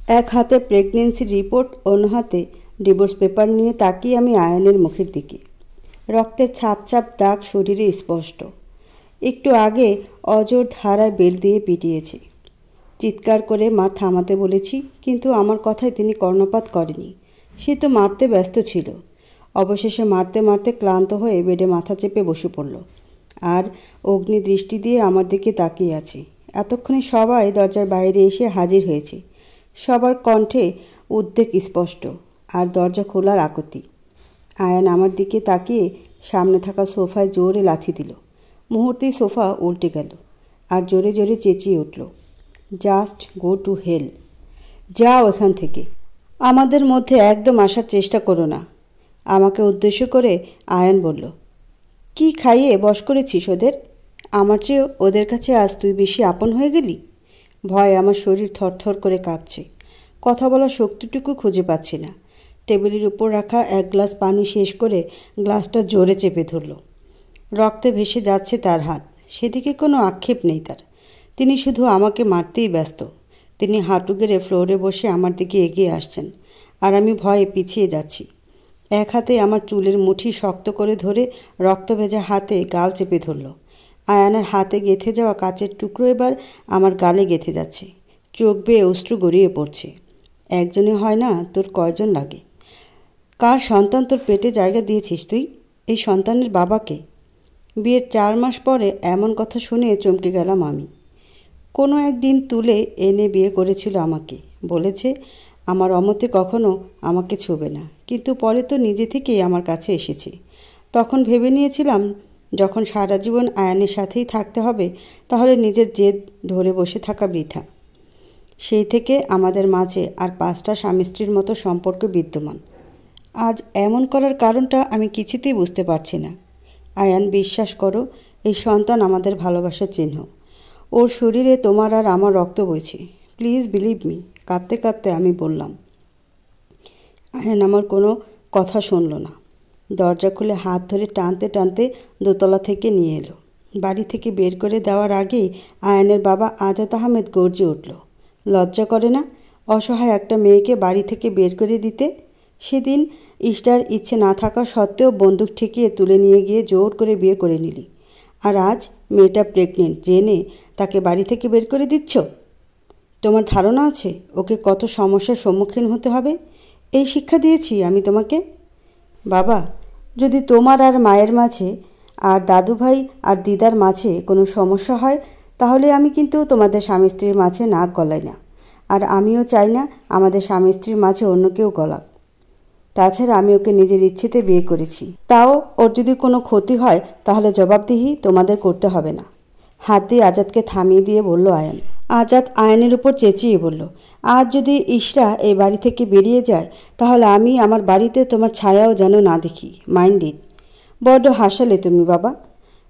এক হাতে প্রেগনেন্সির রিপোর্ট, অন্য হাতে ডিভোর্স পেপার নিয়ে তাকিয়ে আমি আয়ানের মুখের দিকে। রক্তের ছাপ ছাপ দাগ শরীরে স্পষ্ট। একটু আগে অজর ধারায় বেল দিয়ে পিটিয়েছে। চিৎকার করে মার থামাতে বলেছি, কিন্তু আমার কথায় তিনি কর্ণপাত করেনি। সে তো মারতে ব্যস্ত ছিল। অবশেষে মারতে মারতে ক্লান্ত হয়ে বেডে মাথা চেপে বসে পড়ল আর অগ্নি দৃষ্টি দিয়ে আমার দিকে তাকিয়ে আছে। এতক্ষণে সবাই দরজার বাইরে এসে হাজির হয়েছে। সবার কণ্ঠে উদ্বেগ স্পষ্ট আর দরজা খোলার আকুতি। আয়ান আমার দিকে তাকিয়ে সামনে থাকা সোফায় জোরে লাথি দিল। মুহূর্তেই সোফা উল্টে গেল আর জোরে জোরে চেঁচিয়ে উঠল, জাস্ট গো টু হেল! যাও এখান থেকে, আমাদের মধ্যে একদম আসার চেষ্টা করো না। আমাকে উদ্দেশ্য করে আয়ান বলল, কি খাইয়ে বশ করেছিস ওদের? আমার চেয়েও ওদের কাছে আজ তুই বেশি আপন হয়ে গেলি। ভয় আমার শরীর থরথর করে কাঁপছে। কথা বলার শক্তিটুকু খুঁজে পাচ্ছি না। টেবিলের উপর রাখা এক গ্লাস পানি শেষ করে গ্লাসটা জোরে চেপে ধরল। রক্তে ভেসে যাচ্ছে তার হাত। সেদিকে কোনো আক্ষেপ নেই তার। তিনি শুধু আমাকে মারতেই ব্যস্ত। তিনি হাঁটু গেড়ে ফ্লোরে বসে আমার দিকে এগিয়ে আসছেন আর আমি ভয়ে পিছিয়ে যাচ্ছি। এক হাতে আমার চুলের মুঠি শক্ত করে ধরে রক্ত ভেজা হাতে গাল চেপে ধরল। আয়ানের হাতে গেঁথে যাওয়া কাচের টুকরো এবার আমার গালে গেঁথে যাচ্ছে। চোখ বেয়ে অশ্রু গড়িয়ে পড়ছে। একজনে হয় না, তোর কয়জন লাগে? কার সন্তান তোর পেটে জায়গা দিয়েছিস তুই? এই সন্তানের বাবাকে? বিয়ের 4 মাস পরে এমন কথা শুনে চমকে গেলাম আমি। কোনো একদিন তুলে এনে বিয়ে করেছিল আমাকে। বলেছে আমার অমতে কখনো আমাকে ছুবে না, কিন্তু পরে তো নিজে থেকেই আমার কাছে এসেছে। তখন ভেবে নিয়েছিলাম যখন সারা জীবন আয়ানের সাথেই থাকতে হবে, তাহলে নিজের জেদ ধরে বসে থাকা বৃথা। সেই থেকে আমাদের মাঝে আর 5টা স্বামী স্ত্রীর মতো সম্পর্ক বিদ্যমান। আজ এমন করার কারণটা আমি কিছুতেই বুঝতে পারছি না। আয়ান, বিশ্বাস করো, এই সন্তান আমাদের ভালোবাসার চিহ্ন। ওর শরীরে তোমার আর আমার রক্ত বইছে। Please believe me. কাঁদতে কাঁদতে আমি বললাম। আয়ান আমার কোনো কথা শুনল না। দরজা খুলে হাত ধরে টানতে টানতে দোতলা থেকে নিয়ে এলো। বাড়ি থেকে বের করে দেওয়ার আগেই আয়ানের বাবা আজাদ আহমেদ গর্জে উঠল, লজ্জা করে না অসহায় একটা মেয়েকে বাড়ি থেকে বের করে দিতে? সেদিন ইষ্টার ইচ্ছে না থাকা সত্ত্বেও বন্দুক ঠেকিয়ে তুলে নিয়ে গিয়ে জোর করে বিয়ে করে নিলি, আর আজ মেয়েটা প্রেগনেন্ট জেনে তাকে বাড়ি থেকে বের করে দিচ্ছ? তোমার ধারণা আছে ওকে কত সমস্যার সম্মুখীন হতে হবে? এই শিক্ষা দিয়েছি আমি তোমাকে? বাবা, যদি তোমার আর মায়ের মাঝে আর দাদু ভাই আর দিদার মাঝে কোনো সমস্যা হয়, তাহলে আমি কিন্তু তোমাদের স্বামী স্ত্রীর মাঝে নাক গলাই না। আর আমিও চাই না আমাদের স্বামী স্ত্রীর মাঝে অন্য কেউ গলাক। তাছাড়া আমি ওকে নিজের ইচ্ছেতে বিয়ে করেছি। তাও ওর যদি কোনো ক্ষতি হয় তাহলে জবাবদিহি তোমাদের করতে হবে না। হাত দিয়ে আজাদকে থামিয়ে দিয়ে বলল আয়ান। আজাদ আয়ানের উপর চেঁচিয়ে বলল, আজ যদি ইশরা এই বাড়ি থেকে বেরিয়ে যায়, তাহলে আমি আমার বাড়িতে তোমার ছায়াও যেন না দেখি। Mind it. বড্ড হাসালে তুমি বাবা।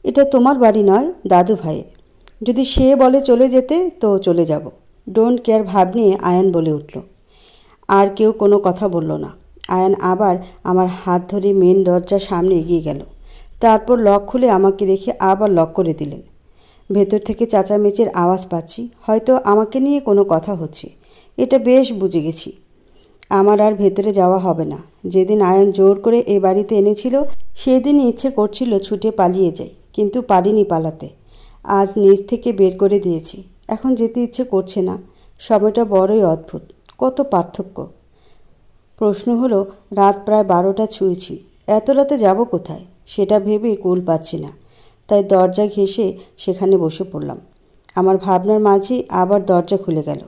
এটা তোমার বাড়ি নয়, দাদু ভাইয়ের। যদি সে বলে চলে যেতে তো চলে যাব। ডোন্ট কেয়ার ভাব নিয়ে আয়ান বলে উঠল। আর কেউ কোনো কথা বলল না। আয়ান আবার আমার হাত ধরে মেন দরজার সামনে এগিয়ে গেল। তারপর লক খুলে আমাকে রেখে আবার লক করে দিলেন। ভেতর থেকে চেঁচামেচির আওয়াজ পাচ্ছি। হয়তো আমাকে নিয়ে কোনো কথা হচ্ছে। এটা বেশ বুঝে গেছি। আমার আর ভেতরে যাওয়া হবে না। যেদিন আয়ান জোর করে এ বাড়িতে এনেছিল, সেদিনই ইচ্ছে করছিল ছুটে পালিয়ে যাই, কিন্তু পারিনি পালাতে। আজ নিজ থেকে বের করে দিয়েছি। এখন যেতে ইচ্ছে করছে না। সময়টা বড়ই অদ্ভুত। কত পার্থক্য! প্রশ্ন হলো, রাত প্রায় 12টা ছুঁয়েছি। এত রাতে যাব কোথায় সেটা ভেবেই কুল পাচ্ছি না। তাই দরজা ঘেঁষে সেখানে বসে পড়লাম। আমার ভাবনার মাঝেই আবার দরজা খুলে গেল।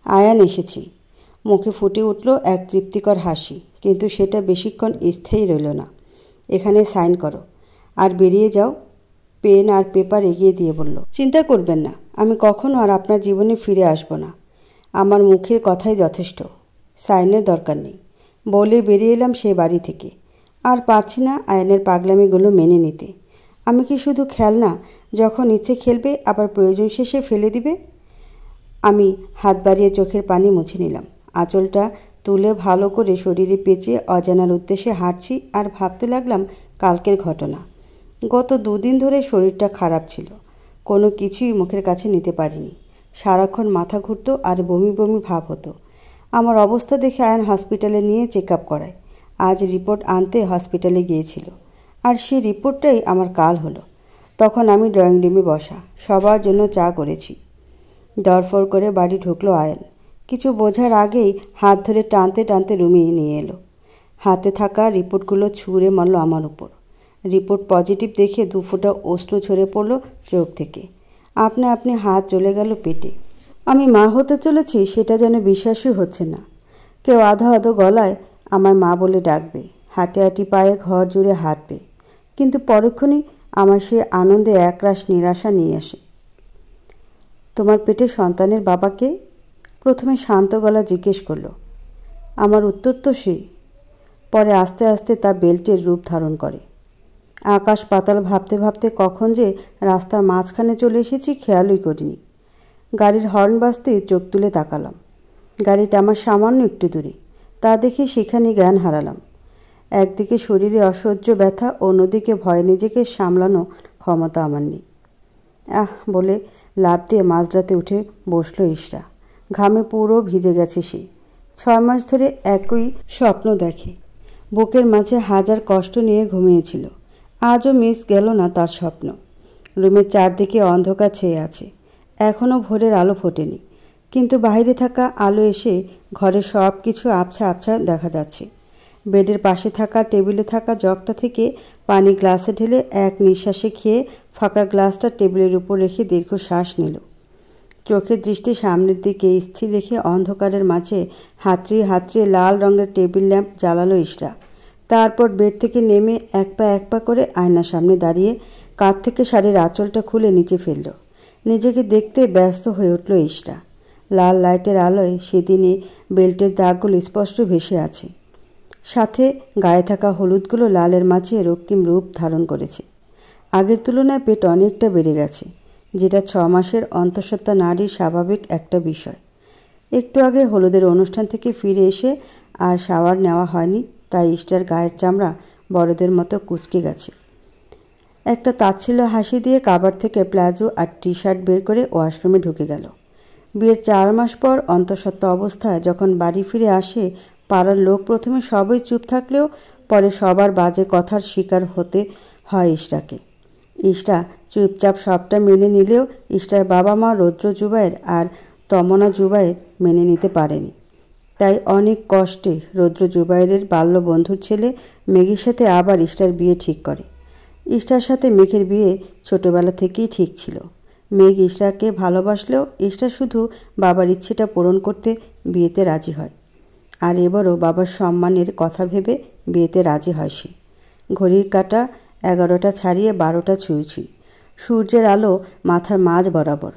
আয়ান এসেছি। মুখে ফুটে উঠল এক তৃপ্তিকর হাসি, কিন্তু সেটা বেশিক্ষণ স্থায়ী রইল না। এখানে সাইন করো আর বেরিয়ে যাও। পেন আর পেপার এগিয়ে দিয়ে বলল, চিন্তা করবেন না, আমি কখনো আর আপনার জীবনে ফিরে আসব না। আমার মুখের কথাই যথেষ্ট, সাইনের দরকার নেই। বলে বেরিয়ে এলাম সে বাড়ি থেকে। আর পারছি না আয়নের পাগলামিগুলো মেনে নিতে। আমি কি শুধু খেলনা, যখন ইচ্ছে খেলবে আবার প্রয়োজন শেষে ফেলে দিবে? আমি হাত বাড়িয়ে চোখের পানি মুছে নিলাম। আঁচলটা তুলে ভালো করে শরীরে পেঁচিয়ে অজানার উদ্দেশ্যে হাঁটছি আর ভাবতে লাগলাম কালকের ঘটনা। গত 2 দিন ধরে শরীরটা খারাপ ছিল। কোনো কিছুই মুখের কাছে নিতে পারিনি। সারাক্ষণ মাথা ঘুরত আর বমি বমি ভাব হতো। আমার অবস্থা দেখে আয়ান হসপিটালে নিয়ে চেক আপ করায়। আজ রিপোর্ট আনতে হসপিটালে গিয়েছিল, আর সেই রিপোর্টটাই আমার কাল হলো। তখন আমি ড্রয়িং রুমে বসা, সবার জন্য চা করেছি। দরফর করে বাড়ি ঢুকলো আয়ান। কিছু বোঝার আগেই হাত ধরে টানতে টানতে রুমে নিয়ে এলো। হাতে থাকা রিপোর্টগুলো ছুঁড়ে মারল আমার উপর। রিপোর্ট পজিটিভ দেখে 2 ফোঁটা অশ্রু ঝরে পড়ল চোখ থেকে। আপনা আপনি হাত চলে গেল পেটে। আমি মা হতে চলেছি সেটা যেন বিশ্বাসই হচ্ছে না। কেউ আধো আধো গলায় আমায় মা বলে ডাকবে, হাঁটি হাঁটি পায়ে ঘর জুড়ে হাঁটবে, কিন্তু পরক্ষণেই আমার সে আনন্দে একরাশ নিরাশা নিয়ে আসে। তোমার পেটে সন্তানের বাবাকে? প্রথমে শান্ত গলা জিজ্ঞেস করল। আমার উত্তর তো সেই। পরে আস্তে আস্তে তা বেল্টের রূপ ধারণ করে। আকাশ পাতাল ভাবতে ভাবতে কখন যে রাস্তার মাঝখানে চলে এসেছি খেয়ালই করিনি। গাড়ির হর্ন বাজতেই চোখ তুলে তাকালাম। গাড়িটা আমার সামান্য একটু দূরে, তা দেখে সেখানে জ্ঞান হারালাম। একদিকে শরীরে অসহ্য ব্যথা, অন্যদিকে ভয়ে নিজেকে সামলানো ক্ষমতা আমার নেই। বলে লাফ দিয়ে মাঝরাতে উঠে বসলো ইশরা। ঘামে পুরো ভিজে গেছে সে। 6 মাস ধরে একই স্বপ্ন দেখে। বুকের মাঝে হাজার কষ্ট নিয়ে ঘুমিয়েছিল। আজও মিস গেল না তার স্বপ্ন। রুমের চারদিকে অন্ধকার ছেয়ে আছে। এখনও ভোরের আলো ফোটেনি, কিন্তু বাইরে থাকা আলো এসে ঘরের সব কিছু আবছা আবছা দেখা যাচ্ছে। বেডের পাশে থাকা টেবিলে থাকা জগটা থেকে পানি গ্লাসে ঢেলে এক নিঃশ্বাসে খেয়ে ফাঁকা গ্লাসটা টেবিলের উপর রেখে দীর্ঘশ্বাস নিল। চোখের দৃষ্টি সামনের দিকে স্থির রেখে অন্ধকারের মাঝে হাতড়িয়ে হাতড়িয়ে লাল রঙের টেবিল ল্যাম্প জ্বালালো ইশরা। তারপর বেড থেকে নেমে এক পা করে আয়নার সামনে দাঁড়িয়ে কাঁধ থেকে শাড়ির আঁচলটা খুলে নিচে ফেলল। নিজেকে দেখতে ব্যস্ত হয়ে উঠল ইশরা। লাল লাইটের আলোয় সেদিনে বেল্টের দাগগুলো স্পষ্ট ভেসে আছে। সাথে গায়ে থাকা হলুদগুলো লালের মাঝে রক্তিম রূপ ধারণ করেছে। আগের তুলনায় পেট অনেকটা বেড়ে গেছে, যেটা 6 মাসের অন্তঃসত্ত্বা নারীর স্বাভাবিক একটা বিষয়। একটু আগে হলুদের অনুষ্ঠান থেকে ফিরে এসে আর শাওয়ার নেওয়া হয়নি, তাই ইশরার গায়ের চামড়া বড়দের মতো কুঁচকে গেছে। একটা তাচ্ছিল্য হাসি দিয়ে কাবার থেকে প্লাজো আর টি শার্ট বের করে ওয়াশরুমে ঢুকে গেল। বিয়ের 4 মাস পর অন্তঃসত্ত্বা অবস্থায় যখন বাড়ি ফিরে আসে, পাড়ার লোক প্রথমে সবাই চুপ থাকলেও পরে সবার বাজে কথার শিকার হতে হয় ইশরাকে। ইশরা চুপচাপ সবটা মেনে নিলেও ইশরার বাবা মা রৌদ্র জুবায়ের আর তমনা জুবায়ের মেনে নিতে পারেনি। তাই অনেক কষ্টে রৌদ্র জুবায়েরের বাল্য বন্ধুর ছেলে মেঘের সাথে আবার ইশরার বিয়ে ঠিক করে। ইশরার সাথে মেঘের বিয়ে ছোটবেলা থেকেই ঠিক ছিল। মেঘ ইশরাকে ভালোবাসলেও ইশরা শুধু বাবার ইচ্ছেটা পূরণ করতে বিয়েতে রাজি হয়। আর এবারও বাবার সম্মানের কথা ভেবে বিয়েতে রাজি হয় সে। ঘড়ির কাঁটা 11টা ছাড়িয়ে 12টা ছুঁই। সূর্যের আলো মাথার মাঝ বরাবর।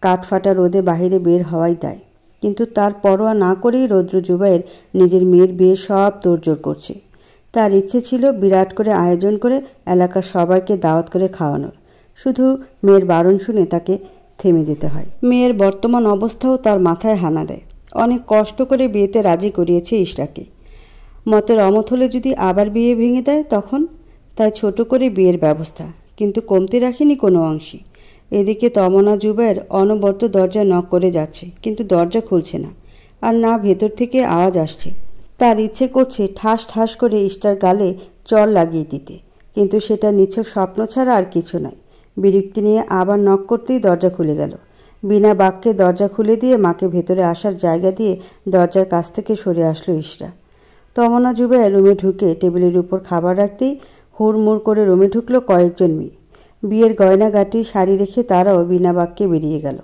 কাঠফাটা রোদে বাহিরে বের হওয়াই দায়, কিন্তু তার পরোয়া না করেই রৌদ্র জুবায়ের নিজের মেয়ের বিয়ে সব তোড়জোড় করছে। তার ইচ্ছে ছিল বিরাট করে আয়োজন করে এলাকার সবাইকে দাওয়াত করে খাওয়ানোর। শুধু মেয়ের বারণ শুনে তাকে থেমে যেতে হয়। মেয়ের বর্তমান অবস্থাও তার মাথায় হানা দেয়। অনেক কষ্ট করে বিয়েতে রাজি করিয়েছে ইশরাকে। মতের অমত হলে যদি আবার বিয়ে ভেঙে দেয় তখন? তাই ছোট করে বিয়ের ব্যবস্থা, কিন্তু কমতি রাখেনি কোনো অংশে। এদিকে তমনা জুবায়ের অনবরত দরজা নক করে যাচ্ছে, কিন্তু দরজা খুলছে না, আর না ভেতর থেকে আওয়াজ আসছে। তার ইচ্ছে করছে ঠাস ঠাস করে ইশরার গালে চড় লাগিয়ে দিতে, কিন্তু সেটা নিছক স্বপ্ন ছাড়া আর কিছু নয়। বিরক্তি নিয়ে আবার নক করতেই দরজা খুলে গেল। বিনা বাক্যে দরজা খুলে দিয়ে মাকে ভেতরে আসার জায়গা দিয়ে দরজার কাছ থেকে সরে আসলো ইশরা। তমনা জুবায়ের রুমে ঢুকে টেবিলের উপর খাবার রাখতেই হুড়মুড় করে রুমে ঢুকলো কয়েকজন মেয়ে। বিয়ের গয়নাগাটি শাড়ি রেখে তারাও বিনা বাক্যে বেরিয়ে গেল।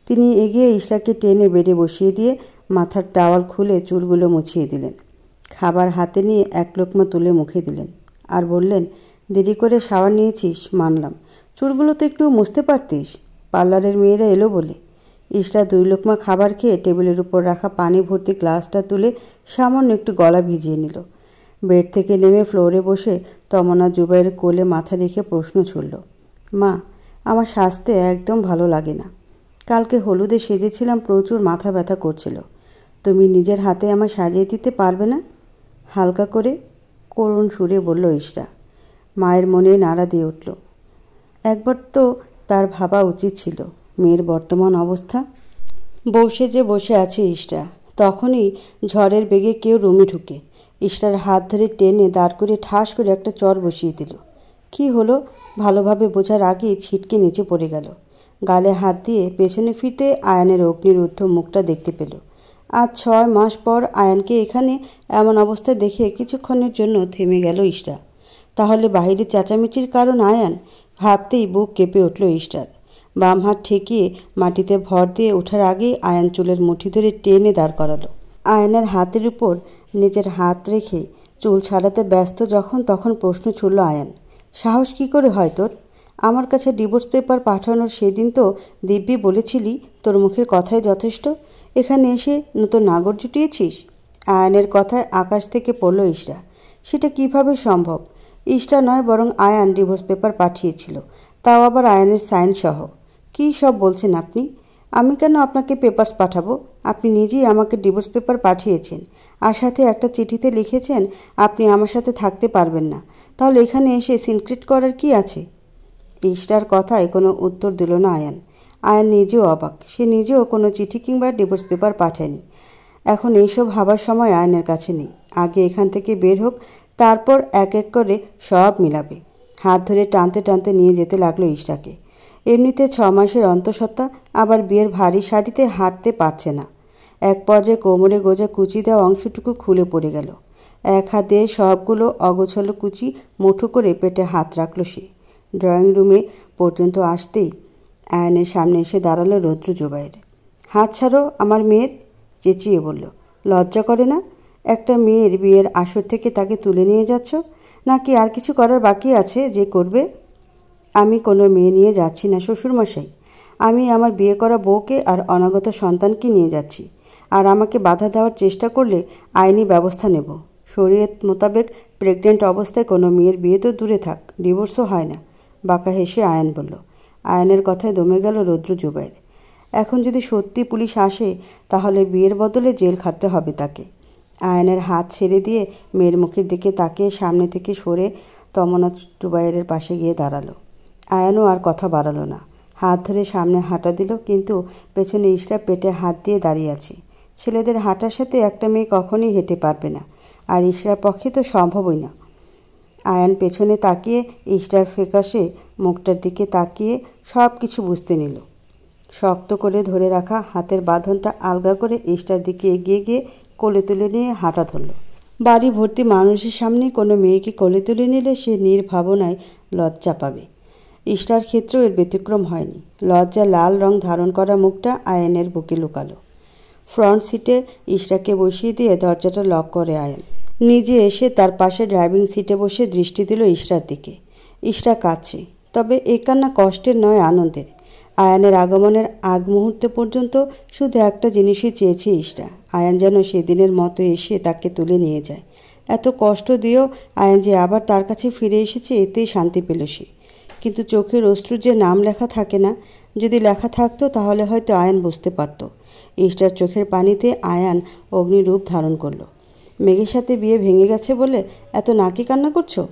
তিনি এগিয়ে ইশরাকে টেনে বেডে বসিয়ে দিয়ে মাথার টাওয়াল খুলে চুলগুলো মুছিয়ে দিলেন। খাবার হাতে নিয়ে এক লোকমা তুলে মুখে দিলেন আর বললেন, দেরি করে শাওয়ার নিয়েছিস মানলাম, চুলগুলো তো একটু মুছতে পারতিস, পার্লারের মেয়েরা এলো বলে। ইশরা 2 লোকমা খাবার খেয়ে টেবিলের উপর রাখা পানি ভর্তি গ্লাসটা তুলে সামান্য একটু গলা ভিজিয়ে নিল। বেড থেকে নেমে ফ্লোরে বসে তমনা জুবাইয়ের কোলে মাথা রেখে প্রশ্ন ছুড়ল, মা, আমার সাজতে একদম ভালো লাগে না। কালকে হলুদে সেজেছিলাম, প্রচুর মাথা ব্যথা করছিল। তুমি নিজের হাতে আমায় সাজিয়ে দিতে পারবে না? হালকা করে করুণ সুরে বলল ইশরা। মায়ের মনে নাড়া দিয়ে উঠল। একবার তো তার ভাবা উচিত ছিল মেয়ের বর্তমান অবস্থা। বউ সেজে বসে আছে ইশরা, তখনই ঝড়ের বেগে কেউ রুমে ঢুকে ইশরার হাত ধরে টেনে দাঁড় করে ঠাস করে একটা চর বসিয়ে দিল। কি হলো ভালোভাবে বোঝার আগেই ছিটকে নিচে পড়ে গেল। গালে হাত দিয়ে পেছনে ফিরতে আয়ানের অগ্নিরুদ্ধ মুখটা দেখতে পেল। আজ 6 মাস পর আয়ানকে এখানে এমন অবস্থায় দেখে কিছুক্ষণের জন্য থেমে গেল ইশরা। তাহলে বাহিরে চেঁচামেচির কারণ আয়ান? ভাবতেই বুক কেঁপে উঠল ইশরার। বাম হাত ঠেকিয়ে মাটিতে ভর দিয়ে ওঠার আগেই আয়ান চুলের মুঠি ধরে টেনে দাঁড় করালো। আয়ানের হাতের উপর নিজের হাত রেখে চুল ছাড়াতে ব্যস্ত যখন তখন প্রশ্ন ছুড়ল আয়ান, সাহস কি করে হয় তোর? আমার কাছে ডিভোর্স পেপার পাঠানোর সেদিন তো দিব্যি বলেছিলি তোর মুখের কথাই যথেষ্ট, এখানে এসে নতুন নাগর জুটিয়েছিস। আয়ানের কথায় আকাশ থেকে পড়ল ইশরা। সেটা কিভাবে সম্ভব? ইশরা নয় বরং আয়ান ডিভোর্স পেপার পাঠিয়েছিল, তাও আবার আয়ানের সাইন সহ। কী সব বলছেন আপনি? আমি কেন আপনাকে পেপারস পাঠাবো? আপনি নিজেই আমাকে ডিভোর্স পেপার পাঠিয়েছেন, আর সাথে একটা চিঠিতে লিখেছেন আপনি আমার সাথে থাকতে পারবেন না। তাহলে এখানে এসে সিনক্রেট করার কি আছে? ইশরার কথায় কোনো উত্তর দিল না আয়ান। আয়ান নিজেও অবাক। সে নিজেও কোনো চিঠি কিংবা ডিভোর্স পেপার পাঠায়নি। এখন এইসব ভাবার সময় আয়ানের কাছে নেই। আগে এখান থেকে বের হোক, তারপর এক এক করে সব মিলাবে। হাত ধরে টানতে টানতে নিয়ে যেতে লাগলো ইশরাকে। এমনিতে 6 মাসের অন্তঃসত্ত্বা, আবার বিয়ের ভারী শাড়িতে হাঁটতে পারছে না। এক পর্যায়ে কোমরে গোজা কুচি দেওয়া অংশটুকু খুলে পড়ে গেল। এক হাত দিয়ে সবগুলো অগোছালো কুচি মুঠো করে পেটে হাত রাখল সে। ড্রয়িং রুমে পর্যন্ত আসতেই আয়ানের সামনে এসে দাঁড়ালো রৌদ্র জুবাইর। হাত ছাড়ো আমার মেয়ের, চেঁচিয়ে বলল। লজ্জা করে না? একটা মেয়ের বিয়ের আসর থেকে তাকে তুলে নিয়ে যাচ্ছ, নাকি আর কিছু করার বাকি আছে যে করবে? আমি কোনো মেয়ে নিয়ে যাচ্ছি না শ্বশুরমশাই। আমি আমার বিয়ে করা বউকে আর অনাগত সন্তানকে নিয়ে যাচ্ছি, আর আমাকে বাধা দেওয়ার চেষ্টা করলে আইনি ব্যবস্থা নেব। শরীয়ত মোতাবেক প্রেগনেন্ট অবস্থায় কোনো মেয়ের বিয়ে তো দূরে থাক, ডিভোর্সও হয় না। বাঁকা হেসে আয়ান বলল। আয়ানের কথায় দমে গেল রৌদ্র জুবাইর। এখন যদি সত্যি পুলিশ আসে তাহলে বিয়ের বদলে জেল খাটতে হবে তাকে। আয়ানের হাত ছেড়ে দিয়ে মেয়ের মুখের দিকে তাকিয়ে সামনে থেকে সরে তমনা জুবাইরের পাশে গিয়ে দাঁড়ালো। আয়ানও আর কথা বাড়ালো না, হাত ধরে সামনে হাঁটা দিল, কিন্তু পেছনে ইশরা পেটে হাত দিয়ে দাঁড়িয়ে আছে। ছেলেদের হাঁটার সাথে একটা মেয়ে কখনোই হেঁটে পারবে না, আর ইশরার পক্ষে তো সম্ভবই না। আয়ান পেছনে তাকিয়ে ইশরার ফ্যাকাশে মুখটার দিকে তাকিয়ে সব কিছু বুঝতে নিল। শক্ত করে ধরে রাখা হাতের বাঁধনটা আলগা করে ইশরার দিকে এগিয়ে গিয়ে কোলে তুলে নিয়ে হাঁটা ধরল। বাড়ি ভর্তি মানুষের সামনে কোনো মেয়েকে কোলে তুলে নিলে সে নির্ভাবনায় লজ্জা পাবে। ইশরার ক্ষেত্রেও এর ব্যতিক্রম হয়নি। লজ্জা লাল রং ধারণ করা মুখটা আয়ানের বুকে লুকালো। ফ্রন্ট সিটে ইশরাকে বসিয়ে দিয়ে দরজাটা লক করে আয়ান নিজে এসে তার পাশে ড্রাইভিং সিটে বসে দৃষ্টি দিল ইশরার দিকে। ইশরা কাঁদছে, তবে এ কান্না কষ্টের নয়, আনন্দের। আয়ানের আগমনের আগ মুহূর্তে পর্যন্ত শুধু একটা জিনিসই চেয়েছে ইশরা, আয়ান যেন সেদিনের মতো এসে তাকে তুলে নিয়ে যায়। এত কষ্ট দিয়েও আয়ান যে আবার তার কাছে ফিরে এসেছে, এতেই শান্তি পেল সে। কিন্তু চোখের অশ্রুর যে নাম লেখা থাকে না, যদি লেখা থাকতো তাহলে হয়তো আয়ান বুঝতে পারত। ইশরার চোখের পানিতে আয়ান অগ্নিরূপ ধারণ করলো। মেঘের সাথে বিয়ে ভেঙে গেছে বলে এত নাকি কান্না করছো?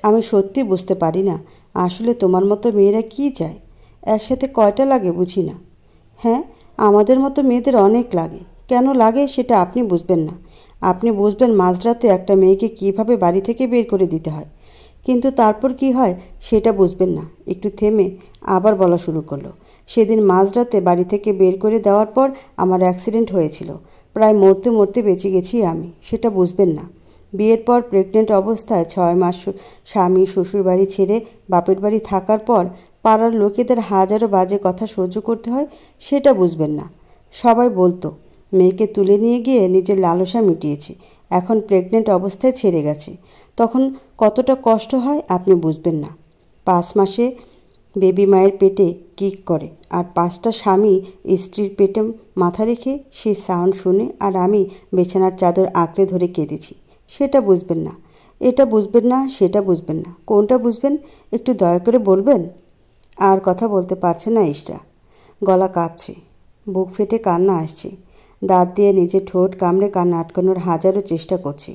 আমি সত্যি বুঝতে পারি না, আসলে তোমার মতো মেয়েরা কি চায়? একসাথে কয়টা লাগে বুঝি না। হ্যাঁ, আমাদের মতো মেয়েদের অনেক লাগে। কেন লাগে সেটা আপনি বুঝবেন না। আপনি বুঝবেন মাঝরাতে একটা মেয়েকে কিভাবে বাড়ি থেকে বের করে দিতে হয়, কিন্তু তারপর কি হয় সেটা বুঝবেন না। একটু থেমে আবার বলা শুরু করলো। সেদিন মাঝরাতে বাড়ি থেকে বের করে দেওয়ার পর আমার অ্যাক্সিডেন্ট হয়েছিল, প্রায় মরতে মরতে বেঁচে গেছি আমি, সেটা বুঝবেন না। বিয়ের পর প্রেগনেন্ট অবস্থায় 6 মাস স্বামী শ্বশুর বাড়ি ছেড়ে বাপের বাড়ি থাকার পর পাড়ার লোকেদের হাজারো বাজে কথা সহ্য করতে হয়, সেটা বুঝবেন না। সবাই বলতো মেয়েকে তুলে নিয়ে গিয়ে নিজের লালসা মিটিয়েছে, এখন প্রেগনেন্ট অবস্থায় ছেড়ে গেছে, তখন কতটা কষ্ট হয় আপনি বুঝবেন না। 5 মাসে বেবি মায়ের পেটে কিক করে, আর 5টা স্বামী স্ত্রীর পেটে মাথা রেখে সেই সাউন্ড শুনে আর আমি বিছানার চাদর আঁকড়ে ধরে কেঁদেছি, সেটা বুঝবেন না। এটা বুঝবেন না, সেটা বুঝবেন না, কোনটা বুঝবেন একটু দয়া করে বলবেন? আর কথা বলতে পারছে না ইশরা, গলা কাঁপছে, বুক ফেটে কান্না আসছে। দাঁত দিয়ে নিজের ঠোঁট কামড়ে কান্না আটকানোর হাজারো চেষ্টা করছে,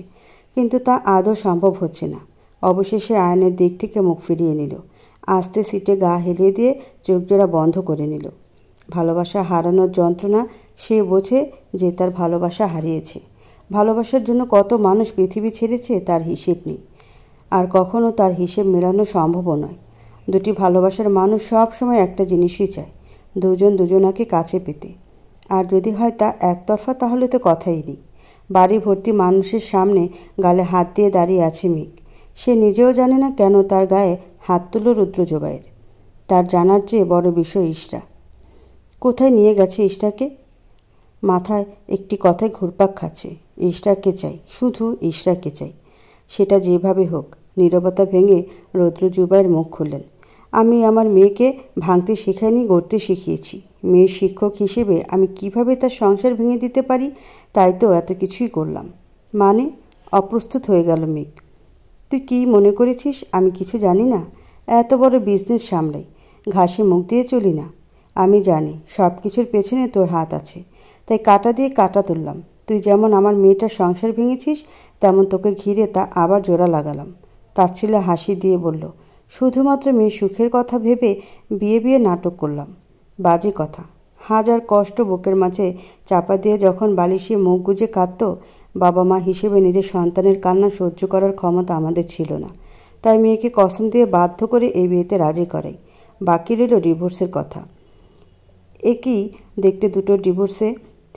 কিন্তু তা আদৌ সম্ভব হচ্ছে না। অবশেষে আয়নের দিক থেকে মুখ ফিরিয়ে নিল, আস্তে সিটে গা হেলিয়ে দিয়ে চোখ জোড়া বন্ধ করে নিল। ভালোবাসা হারানোর যন্ত্রণা সে বোঝে যে তার ভালোবাসা হারিয়েছে। ভালোবাসার জন্য কত মানুষ পৃথিবী ছেড়েছে তার হিসেব নেই, আর কখনো তার হিসেব মেলানো সম্ভবও নয়। দুটি ভালোবাসার মানুষ সব সময় একটা জিনিসই চায়, দুজন দুজনাকে কাছে পেতে। আর যদি হয় তা একতরফা, তাহলে তো কথাই নেই। বাড়ি ভর্তি মানুষের সামনে গালে হাত দিয়ে দাঁড়িয়ে আছে মেঘ। সে নিজেও জানে না কেন তার গায়ে হাত তুলল রুদ্রজোবাইয়ের। তার জানার চেয়ে বড় বিষয় ইশরা। কোথায় নিয়ে গেছে ইশরাকে? মাথায় একটি কথায় ঘুরপাক খাচ্ছে, ইশরাকে চাই, শুধু ইশরাকে চাই। সেটা যেভাবে হোক। নীরবতা ভেঙে রুদ্রজোবাইয়ের মুখ খুললেন। আমি আমার মেয়েকে ভাঙতে শেখাইনি, গড়তে শিখিয়েছি। মেয়ের শিক্ষক হিসেবে আমি কিভাবে তার সংসার ভেঙে দিতে পারি, তাই তো এত কিছুই করলাম। মানে? অপ্রস্তুত হয়ে গেল মেঘ। তুই কি মনে করেছিস আমি কিছু জানি না? এত বড় বিজনেস সামলাই, ঘাসে মুখ দিয়ে চলি না। আমি জানি সব কিছুর পেছনে তোর হাত আছে, তাই কাঁটা দিয়ে কাঁটা তুললাম। তুই যেমন আমার মেয়েটার সংসার ভেঙেছিস, তেমন তোকে ঘিরে তা আবার জোড়া লাগালাম। তাচ্ছিল্যে হাসি দিয়ে বলল, শুধুমাত্র মেয়ের সুখের কথা ভেবে বিয়ে নাটক করলাম। বাজে কথা। হাজার কষ্ট বুকের মাঝে চাপা দিয়ে যখন বালিশে মুখ গুজে কাঁদত, বাবা মা হিসেবে নিজের সন্তানের কান্না সহ্য করার ক্ষমতা আমাদের ছিল না। তাই মেয়েকে কসম দিয়ে বাধ্য করে এই বিয়েতে রাজি করাই। বাকি রইল ডিভোর্সের কথা। একই দেখতে দুটো ডিভোর্সে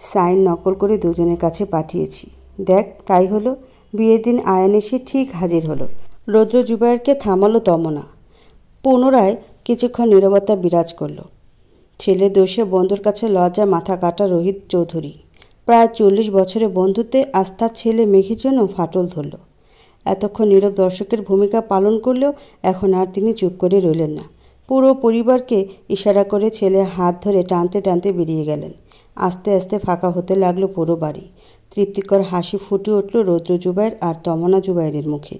সাইন নকল করে দুজনের কাছে পাঠিয়েছি। দেখ, তাই হলো। বিয়ের দিন আয়ান এসে ঠিক হাজির হলো। রুদ্রজোবাইরকে থামালো তমনা। পুনরায় কিছুক্ষণ নীরবতা বিরাজ করল। ছেলে দোষে বন্ধুর কাছে লজ্জা মাথা কাটা রোহিত চৌধুরী। প্রায় 40 বছরের বন্ধুত্বে আস্থার ছেলে মেঘের জন্য ফাটল ধরল। এতক্ষণ নীরব দর্শকের ভূমিকা পালন করলেও এখন আর তিনি চুপ করে রইলেন না। পুরো পরিবারকে ইশারা করে ছেলে হাত ধরে টানতে টানতে বেরিয়ে গেলেন। আস্তে আস্তে ফাঁকা হতে লাগলো পুরো বাড়ি। তৃপ্তিকর হাসি ফুটে উঠল রুদ্রজোবাইর আর তমনা জোবাইরের মুখে।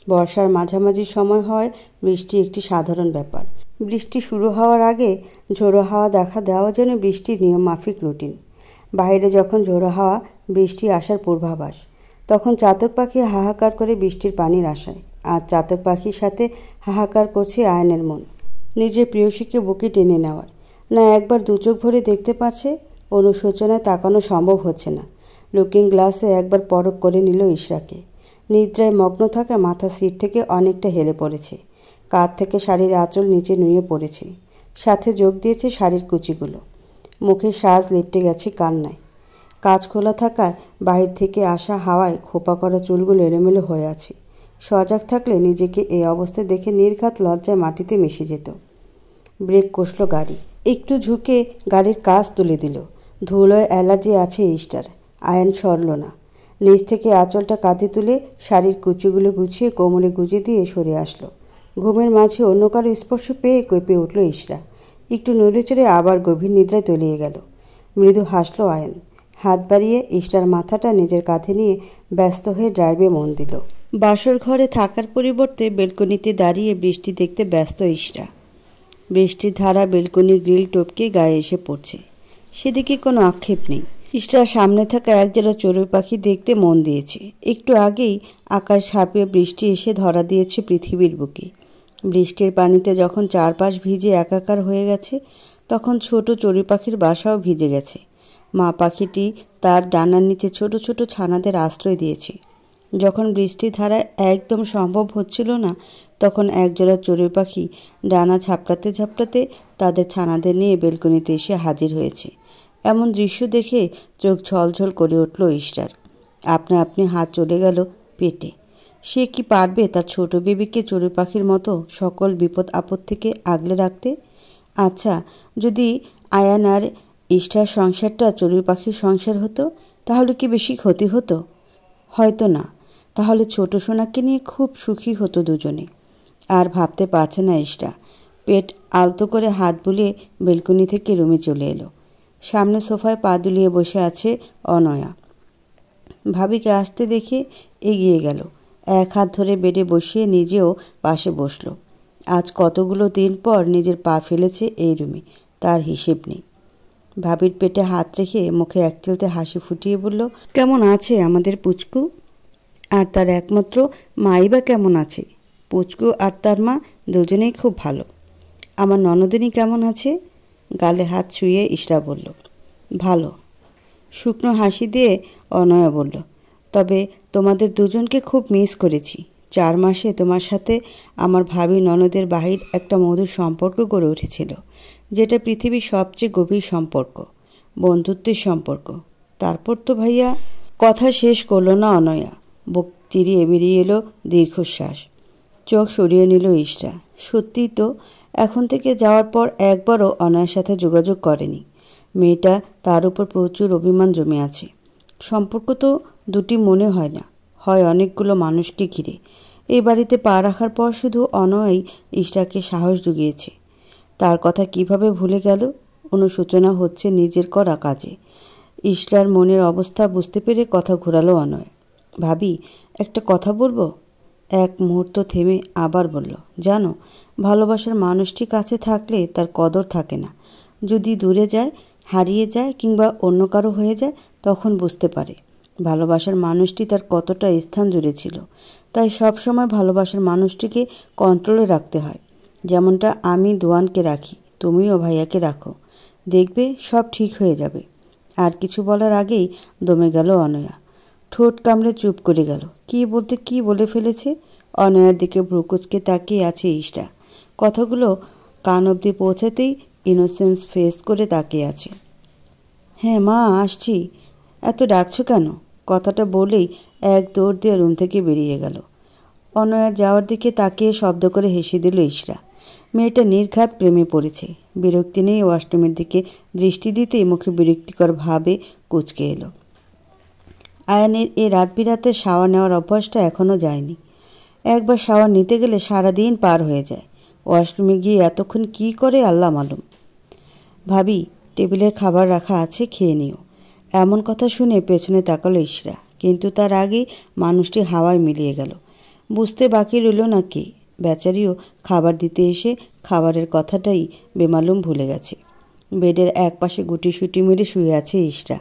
বর্ষার মাঝামাঝি সময় হয় বৃষ্টি একটি সাধারণ ব্যাপার। বৃষ্টি শুরু হওয়ার আগে ঝোড়ো হাওয়া দেখা দেওয়া যেন বৃষ্টির নিয়মমাফিক রুটিন। বাইরে যখন ঝোড়ো হাওয়া, বৃষ্টি আসার পূর্বাভাস, তখন চাতক পাখি হাহাকার করে বৃষ্টির পানির আশায়। আর চাতক পাখির সাথে হাহাকার করছে আয়নের মন, নিজের প্রিয়সীকে বুকে টেনে নেওয়ার। না একবার দু চোখ ভরে দেখতে পারছে, অনুশোচনায় তাকানো সম্ভব হচ্ছে না। লুকিং গ্লাসে একবার পরখ করে নিল ইশরাকে। নিদ্রায় মগ্ন থাকা মাথা সিট থেকে অনেকটা হেলে পড়েছে। কাঁধ থেকে শাড়ির আঁচল নিচে নুয়ে পড়েছে। সাথে যোগ দিয়েছে শাড়ির কুচিগুলো। মুখের সাজ লেপটে গেছে কান্নায়। কাঁচ খোলা থাকায় বাহির থেকে আসা হাওয়ায় খোপা করা চুলগুলো এলোমেলো হয়ে আছে। সজাগ থাকলে নিজেকে এই অবস্থায় দেখে নির্ঘাত লজ্জায় মাটিতে মিশে যেত। ব্রেক কষল গাড়ি। একটু ঝুঁকে গাড়ির কাঁচ তুলে দিল। ধুলোয় অ্যালার্জি আছে ইস্টার। আয়ান সরল না। নিচ থেকে আঁচলটা কাঁধে তুলে শাড়ির কুচিগুলো গুছিয়ে কোমরে গুজে দিয়ে সরে আসলো। ঘুমের মাঝে অন্য কারো স্পর্শ পেয়ে কেঁপে উঠল ইশরা। একটু নড়েচড়ে আবার গভীর নিদ্রায় তলিয়ে গেল। মৃদু হাসল আয়ান। হাত বাড়িয়ে ইশরার মাথাটা নিজের কাঁধে নিয়ে ব্যস্ত হয়ে ড্রাইভে মন দিল। বাসর ঘরে থাকার পরিবর্তে বেলকনিতে দাঁড়িয়ে বৃষ্টি দেখতে ব্যস্ত ইশরা। বৃষ্টির ধারা বেলকনির গ্রিল টপকে গায়ে এসে পড়ছে। সেদিকে কোনো আক্ষেপ নেই। ইশরার সামনে থাকা একজোড়া চড়ুই পাখি দেখতে মন দিয়েছে। একটু আগেই আকাশ ছাপিয়ে বৃষ্টি এসে ধরা দিয়েছে পৃথিবীর বুকে। বৃষ্টির পানিতে যখন চারপাশ ভিজে একাকার হয়ে গেছে, তখন ছোট চড়ুই পাখির বাসাও ভিজে গেছে। মা পাখিটি তার ডানার নিচে ছোট ছোট ছানাদের আশ্রয় দিয়েছে। যখন বৃষ্টির ধারায় একদম সম্ভব হচ্ছিল না, তখন একজোড়া চড়ুই পাখি ডানা ঝাপটাতে ঝাপটাতে তাদের ছানাদের নিয়ে বেলকনিতে এসে হাজির হয়েছে। এমন দৃশ্য দেখে চোখ ঝলঝল করে উঠল ইশরার। আপনা আপনি হাত চলে গেল পেটে। সে কি পারবে তার ছোট বেবিকে চড়ুই পাখির মতো সকল বিপদ আপদ থেকে আগলে রাখতে? আচ্ছা, যদি আয়ান আর ইশরার সংসারটা চড়ুই পাখির সংসার হতো, তাহলে কি বেশি ক্ষতি হতো? হয়তো না। তাহলে ছোট সোনাকে নিয়ে খুব সুখী হতো দুজনে। আর ভাবতে পারছে না ইশরা। পেট আলতো করে হাত বুলিয়ে বেলকনি থেকে রুমে চলে এলো। সামনে সোফায় পা দুলিয়ে বসে আছে অনয়া। ভাবিকে আসতে দেখে এগিয়ে গেল। এক হাত ধরে বেডে বসিয়ে নিজেও পাশে বসল। আজ কতগুলো দিন পর নিজের পা ফেলেছে এই রুমে, তার হিসেব নেই। ভাবির পেটে হাত রেখে মুখে একচিলতে হাসি ফুটিয়ে বলল, কেমন আছে আমাদের পুচকু? আর তার একমাত্র মাই বা কেমন আছে? পুচকু আর তার মা দুজনেই খুব ভালো। আমার ননদিনী কেমন আছে? গালে হাত ছুঁয়ে ইশরা বলল, ভালো। শুকনো হাসি দিয়ে অনয়া বলল, তবে তোমাদের দুজনকে খুব মিস করেছি। 4 মাসে তোমার সাথে আমার ভাবি ননদের বাহির একটা মধুর সম্পর্ক গড়ে উঠেছিল, যেটা পৃথিবীর সবচেয়ে গভীর সম্পর্ক, বন্ধুত্বের সম্পর্ক। তারপর তো ভাইয়া। কথা শেষ করল না অনয়া। বুক চিরিয়ে বেরিয়ে এলো দীর্ঘশ্বাস। চোখ সরিয়ে নিল ইশরা। সত্যিই তো, এখন থেকে যাওয়ার পর একবারও অনয়ের সাথে যোগাযোগ করেনি। মেয়েটা তার উপর প্রচুর অভিমান জমে আছে। সম্পর্ক তো দুটি মনে হয় না, হয় অনেকগুলো মানুষকে ঘিরে। এই বাড়িতে পা রাখার পর শুধু অনয়ই ইশরাকে সাহস জুগিয়েছে। তার কথা কিভাবে ভুলে গেল? অনুশোচনা হচ্ছে নিজের করা কাজে। ইশরার মনের অবস্থা বুঝতে পেরে কথা ঘোরালো অনয়। ভাবি, একটা কথা বলবো? এক মুহূর্ত থেমে আবার বলল, জানো, ভালোবাসার মানুষটি কাছে থাকলে তার কদর থাকে না। যদি দূরে যায়, হারিয়ে যায় কিংবা অন্য কারো হয়ে যায়, তখন বুঝতে পারে ভালোবাসার মানুষটি তার কতটা স্থান জুড়ে ছিল। তাই সবসময় ভালোবাসার মানুষটিকে কন্ট্রোলে রাখতে হয়। যেমনটা আমি দোয়ানকে রাখি, তুমিও ভাইয়াকে রাখো। দেখবে সব ঠিক হয়ে যাবে। আর কিছু বলার আগেই দমে গেল অনয়া। ঠোঁট কামড়ে চুপ করে গেল। কি বলতে কি বলে ফেলেছে। অনয়ার দিকে ভ্রুকুচকে তাকিয়ে আছে ইশরা। কথাগুলো কান অবধি পৌঁছাতেই ইনোসেন্স ফেস করে তাকিয়ে আছে। হ্যাঁ মা, আসছি। এত ডাকছো কেন? কথাটা বলেই এক দৌড় দিয়ে রুম থেকে বেরিয়ে গেল। অনয়ার যাওয়ার দিকে তাকিয়ে শব্দ করে হেসে দিল ইশরা। মেয়েটা নির্ঘাত প্রেমে পড়েছে। বিরক্তি নেই ওয়াশরুমের দিকে দৃষ্টি দিতেই মুখে বিরক্তিকর ভাবে কুঁচকে এলো। আয়ানের এই রাত বিরাতে শাওয়ার নেওয়ার অভ্যাসটা এখনও যায়নি। একবার শাওয়ার নিতে গেলে সারাদিন পার হয়ে যায়। ওয়াশরুমে গিয়ে এতক্ষণ কি করে আল্লাহ মালুম। ভাবি, টেবিলের খাবার রাখা আছে, খেয়ে নিও। এমন কথা শুনে পেছনে তাকালো ইশরা, কিন্তু তার আগেই মানুষটি হাওয়ায় মিলিয়ে গেল। বুঝতে বাকি রইল না কে। বেচারিও খাবার দিতে এসে খাবারের কথাটাই বেমালুম ভুলে গেছে। বেডের একপাশে গুটিসুটি মেরে শুয়ে আছে ইশরা,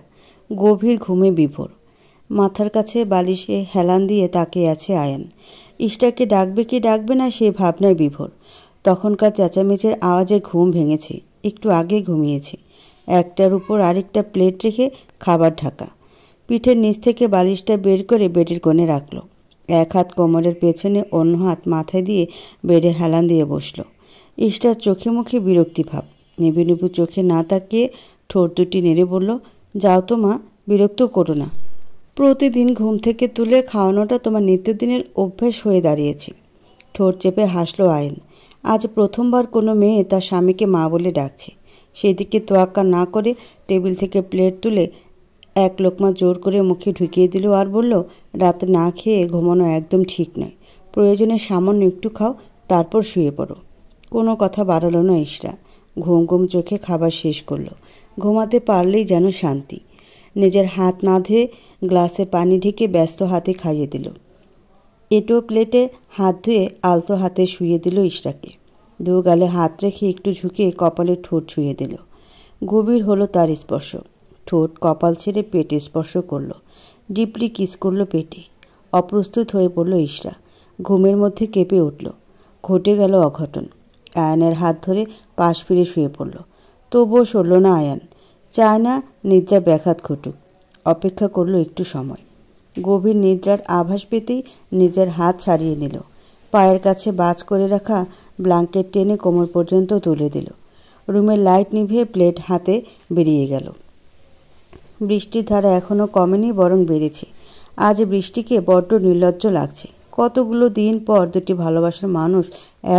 গভীর ঘুমে বিভোর। মাথার কাছে বালিশে হেলান দিয়ে তাকিয়ে আছে আয়ান। ইশরাকে ডাকবে কি ডাকবে না সে ভাবনায় বিভোর। তখনকার চেঁচামেচির আওয়াজে ঘুম ভেঙেছে। একটু আগে ঘুমিয়েছে। একটার উপর আরেকটা প্লেট রেখে খাবার ঢাকা। পিঠের নিচ থেকে বালিশটা বের করে বেডের কোণে রাখল। এক হাত কোমরের পেছনে, অন্য হাত মাথায় দিয়ে বেডে হেলান দিয়ে বসল। ইশরার চোখে মুখে বিরক্তি ভাব। নিবু নিবু চোখে না তাকিয়ে ঠোঁট দুটি নেড়ে বলল, যাও তো মা, বিরক্ত করো না। প্রতিদিন ঘুম থেকে তুলে খাওয়ানোটা তোমার নিত্যদিনের অভ্যাস হয়ে দাঁড়িয়েছে। ঠোঁট চেপে হাসল আয়ন। আজ প্রথমবার কোনো মেয়ে তার স্বামীকে মা বলে ডাকছে। সেদিকে তোয়াক্কা না করে টেবিল থেকে প্লেট তুলে এক লোকমা জোর করে মুখে ঢুকিয়ে দিল আর বলল, রাতে না খেয়ে ঘুমানো একদম ঠিক নয়। প্রয়োজনে সামান্য একটু খাও, তারপর শুয়ে পড়ো। কোনো কথা বাড়ালো না ইশরা। ঘুম ঘুম চোখে খাবার শেষ করলো। ঘুমাতে পারলেই যেন শান্তি। নিজের হাত না ধুয়ে গ্লাসে পানি ঢেকে ব্যস্ত হাতে খাইয়ে দিল। এঁটো প্লেটে হাত ধুয়ে আলতো হাতে শুয়ে দিল ইশরাকে। দু গালে হাত রেখে একটু ঝুঁকে কপালে ঠোঁট ছুঁয়ে দিল। গভীর হলো তার স্পর্শ। ঠোঁট কপাল ছেড়ে পেটে স্পর্শ করলো। ডিপলি কিস করলো পেটে। অপ্রস্তুত হয়ে পড়ল ইশরা। ঘুমের মধ্যে কেঁপে উঠল। ঘটে গেল অঘটন। আয়ানের হাত ধরে পাশ ফিরে শুয়ে পড়ল। তবুও সরল না আয়ান। চায় না নিদ্রা ব্যাঘাত ঘটুক। অপেক্ষা করলো একটু সময়। গভীর নিদ্রার আভাস পেতেই নিজের হাত ছাড়িয়ে নিল। পায়ের কাছে বাজ করে রাখা ব্ল্যাঙ্কেট টেনে কোমর পর্যন্ত তুলে দিল। রুমের লাইট নিভিয়ে প্লেট হাতে বেরিয়ে গেল। বৃষ্টির ধারা এখনও কমেনি, বরং বেড়েছে। আজ বৃষ্টিকে বড্ড নির্লজ্জ লাগছে। কতগুলো দিন পর দুটি ভালোবাসার মানুষ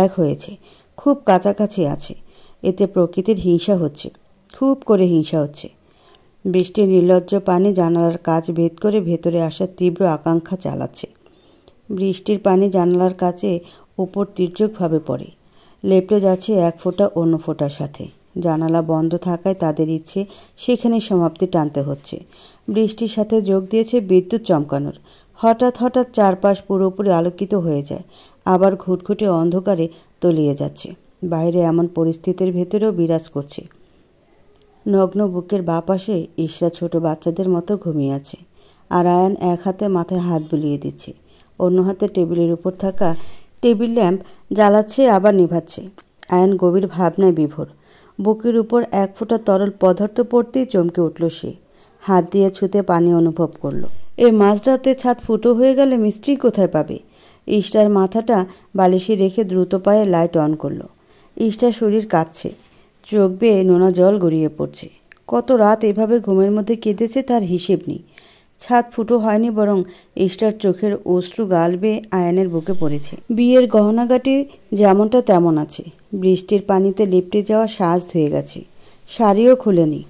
এক হয়েছে, খুব কাছাকাছি আছে। এতে প্রকৃতির হিংসা হচ্ছে, খুব করে হিংসা হচ্ছে। বৃষ্টির নির্লজ্জ পানি জানালার কাচ ভেদ করে ভেতরে আসার তীব্র আকাঙ্ক্ষা চালাচ্ছে। বৃষ্টির পানি জানালার কাছে উপর তির্যকভাবে পড়ে, লেপটে যাচ্ছে এক ফোঁটা অন্য ফোঁটার সাথে। জানালা বন্ধ থাকায় তাদের ইচ্ছে সেখানে সমাপ্তি টানতে হচ্ছে। বৃষ্টির সাথে যোগ দিয়েছে বিদ্যুৎ চমকানোর। হঠাৎ হঠাৎ চারপাশ পুরোপুরি আলোকিত হয়ে যায়, আবার ঘুটঘুটে অন্ধকারে তলিয়ে যাচ্ছে। বাইরে এমন পরিস্থিতির ভেতরেও বিরাজ করছে। নগ্ন বুকের বাঁ পাশে ইশরা ছোট বাচ্চাদের মতো ঘুমিয়ে আছে, আর আয়ান এক হাতে মাথায় হাত বুলিয়ে দিচ্ছে, অন্য হাতে টেবিলের উপর থাকা টেবিল ল্যাম্প জ্বালাচ্ছে আবার নিভাচ্ছে। আয়ান গভীর ভাবনায় বিভোর। বুকের উপর এক ফোঁটা তরল পদার্থ পড়তেই চমকে উঠল সে। হাত দিয়ে ছুঁতে পানি অনুভব করলো। এই মাঝরাতে ছাদ ফুটো হয়ে গেলে মিস্ত্রি কোথায় পাবে? ইস্টার মাথাটা বালিশে রেখে দ্রুত পায়ে লাইট অন করলো। ইস্টার শরীর কাঁপছে, চোখ বেয়ে নোনা জল গড়িয়ে পড়ছে। কত রাত এভাবে ঘুমের মধ্যে কেঁদেছে তার হিসেব নেই। ছাদ ফুটো হয়নি, বরং ইস্টার চোখের অশ্রু গাল বেয়ে আয়ানের বুকে পড়েছে। বিয়ের গহনাগাটি যেমনটা তেমন আছে, বৃষ্টির পানিতে লিপটে যাওয়া সাজ ধুয়ে গেছে, শাড়িও খুলেনি।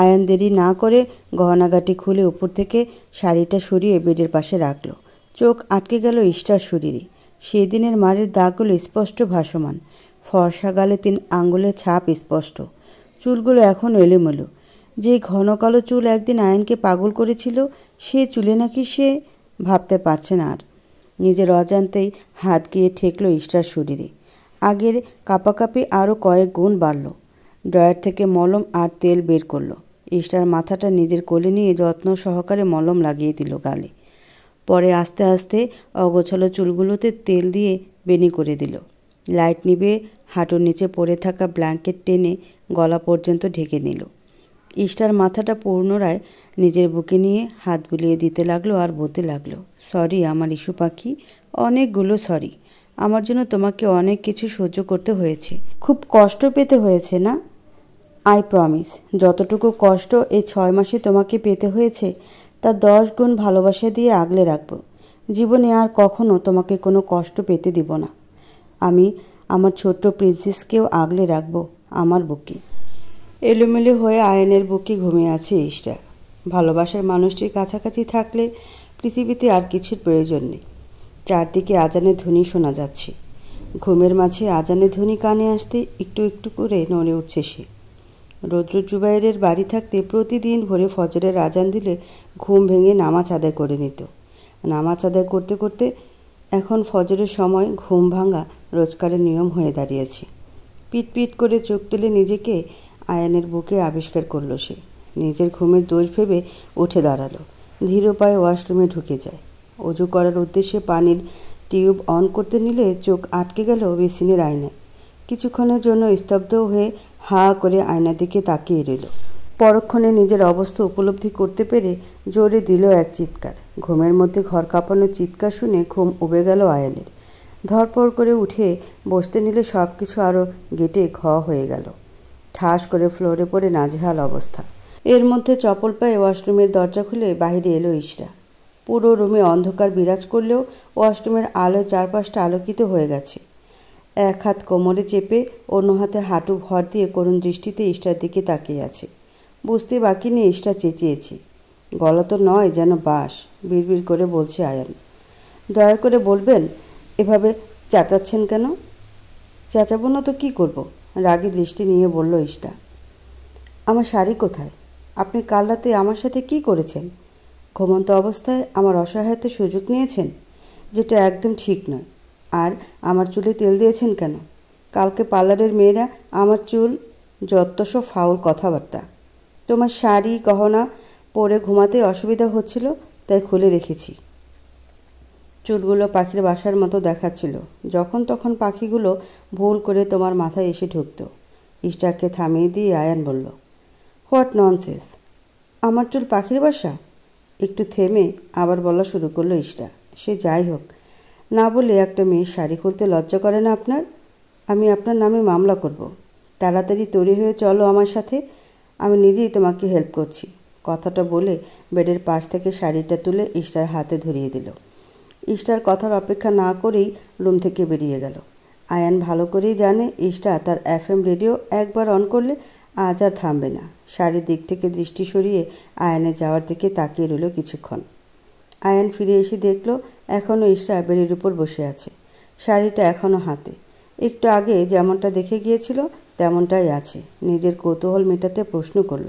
আয়ান দেরি না করে গহনাগাটি খুলে উপর থেকে শাড়িটা সরিয়ে বেডের পাশে রাখল। চোখ আটকে গেল ইস্টার শরীরে। সেই দিনের মারের দাগগুলো স্পষ্ট ভাসমান, ফর্সা গালে 3 আঙ্গুলের ছাপ স্পষ্ট। চুলগুলো এখনও এলোমেলো। যে ঘন কালো চুল একদিন আয়ানকে পাগল করেছিল, সে চুলে নাকি সে ভাবতে পারছে না আর। নিজের অজান্তেই হাত গিয়ে ঠেকল ইস্টার শরীরে। আগের কাঁপাকাঁপি আরও কয়েক গুণ বাড়ল। ড্রয়ার থেকে মলম আর তেল বের করলো। ইস্টার মাথাটা নিজের কোলে নিয়ে যত্ন সহকারে মলম লাগিয়ে দিল গালে। পরে আস্তে আস্তে অগোছালো চুলগুলোতে তেল দিয়ে বেনি করে দিল। লাইট নিভে হাঁটুর নিচে পড়ে থাকা ব্ল্যাঙ্কেট টেনে গলা পর্যন্ত ঢেকে নিল। ইস্টার মাথাটা পুনরায় নিজের বুকে নিয়ে হাত বুলিয়ে দিতে লাগলো আর বলতে লাগলো, সরি আমার ইস্যু পাখি, অনেকগুলো সরি। আমার জন্য তোমাকে অনেক কিছু সহ্য করতে হয়েছে, খুব কষ্ট পেতে হয়েছে না? আই প্রমিস, যতটুকু কষ্ট এই 6 মাসে তোমাকে পেতে হয়েছে তার 10 গুণ ভালোবাসা দিয়ে আগলে রাখবো। জীবনে আর কখনো তোমাকে কোনো কষ্ট পেতে দিব না। আমি আমার ছোট্ট প্রিন্সেসকেও আগলে রাখবো আমার বুকে। এলোমেলো হয়ে আয়নের বুকে ঘুমিয়ে আছে ইস্টার। ভালোবাসার মানুষটির কাছাকাছি থাকলে পৃথিবীতে আর কিছুর প্রয়োজন নেই। চারদিকে আজানের ধ্বনি শোনা যাচ্ছে। ঘুমের মাঝে আজানের ধ্বনি কানে আসতে একটু একটু করে নড়ে উঠছে সে। রৌদ্র জুবাইরের বাড়ি থাকতে প্রতিদিন ভোরে ফজরের আজান দিলে ঘুম ভেঙে নামাজ আদায় করে নিত। নামাজ আদায় করতে করতে এখন ফজরের সময় ঘুম ভাঙা রোজকারের নিয়ম হয়ে দাঁড়িয়েছে। পিট পিট করে চোখ তুলে নিজেকে আয়ানের বুকে আবিষ্কার করল সে। নিজের ঘুমের দোষ ভেবে উঠে দাঁড়ালো। ধীর পায়ে ওয়াশরুমে ঢুকে যায়। অজু করার উদ্দেশ্যে পানির টিউব অন করতে নিলে চোখ আটকে গেল বেসিনের আয়নায়। কিছুক্ষণের জন্য স্তব্ধ হয়ে হা করে আয়নার দিকে তাকিয়ে রইল। পরক্ষণে নিজের অবস্থা উপলব্ধি করতে পেরে জোরে দিল এক চিৎকার। ঘুমের মধ্যে ঘর কাঁপানোর চিৎকার শুনে ঘুম উবে গেল আয়ানের। ধরপড় করে উঠে বসতে নিলে সব কিছু আরও গেটে ঘ হয়ে গেল। ঠাস করে ফ্লোরে পড়ে নাজেহাল অবস্থা। এর মধ্যে চপল পায়ে ওয়াশরুমের দরজা খুলে বাইরে এলো ইশরা। পুরো রুমে অন্ধকার বিরাজ করলেও ওয়াশরুমের আলোয় চারপাশটা আলোকিত হয়ে গেছে। এক হাত কোমরে চেপে অন্য হাতে হাঁটু ভর দিয়ে করুণ দৃষ্টিতে ইশরার দিকে তাকিয়ে আছে। বুঝতে বাকি নেই ইশরা চেঁচিয়েছে। গলা তো নয়, যেন বাঁশ। বিড়বিড় করে বলছে আয়ান। দয়া করে বলবেন এভাবে চেঁচাচ্ছেন কেন? চেঁচাবো না তো কী করবো? রাগী দৃষ্টি নিয়ে বলল ইশরা। আমার শাড়ি কোথায়? আপনি কাল রাতে আমার সাথে কি করেছেন? ঘুমন্ত অবস্থায় আমার অসহায়তার সুযোগ নিয়েছেন, যেটা একদম ঠিক নয়। আর আমার চুলে তেল দিয়েছেন কেন? কালকে পার্লারের মেয়েরা আমার চুল, যত সব ফাউল কথাবার্তা। তোমার শাড়ি গহনা পরে ঘুমাতে অসুবিধা হচ্ছিল, তাই খুলে রেখেছি। চুলগুলো পাখির বাসার মতো দেখাচ্ছিল। যখন তখন পাখিগুলো ভুল করে তোমার মাথায় এসে ঢুকত। ইশরাকে থামিয়ে দিয়ে আয়ান বলল, হোয়াট ননসেন্স! আমার চুল পাখির বাসা? একটু থেমে আবার বলা শুরু করলো ইশরা। সে যাই হোক, না বলে একটা মেয়ের শাড়ি খুলতে লজ্জা করে না আপনার? আমি আপনার নামে মামলা করব। তাড়াতাড়ি তৈরি হয়ে চলো আমার সাথে, আমি নিজেই তোমাকে হেল্প করছি। কথাটা বলে বেডের পাশ থেকে শাড়িটা তুলে ইশরার হাতে ধরিয়ে দিল। ইশরার কথার অপেক্ষা না করেই রুম থেকে বেরিয়ে গেল। আয়ান ভালো করেই জানে ইশরা তার FM রেডিও একবার অন করলে আজ আর থামবে না। শাড়ির দিক থেকে দৃষ্টি সরিয়ে আয়ানের যাওয়ার দিকে তাকিয়ে রইল কিছুক্ষণ। আয়ান ফিরে এসে দেখল এখনও ইশরা বেডের উপর বসে আছে। শাড়িটা এখনও হাতে। একটু আগে যেমনটা দেখে গিয়েছিল তেমনটাই আছে। নিজের কৌতূহল মেটাতে প্রশ্ন করল,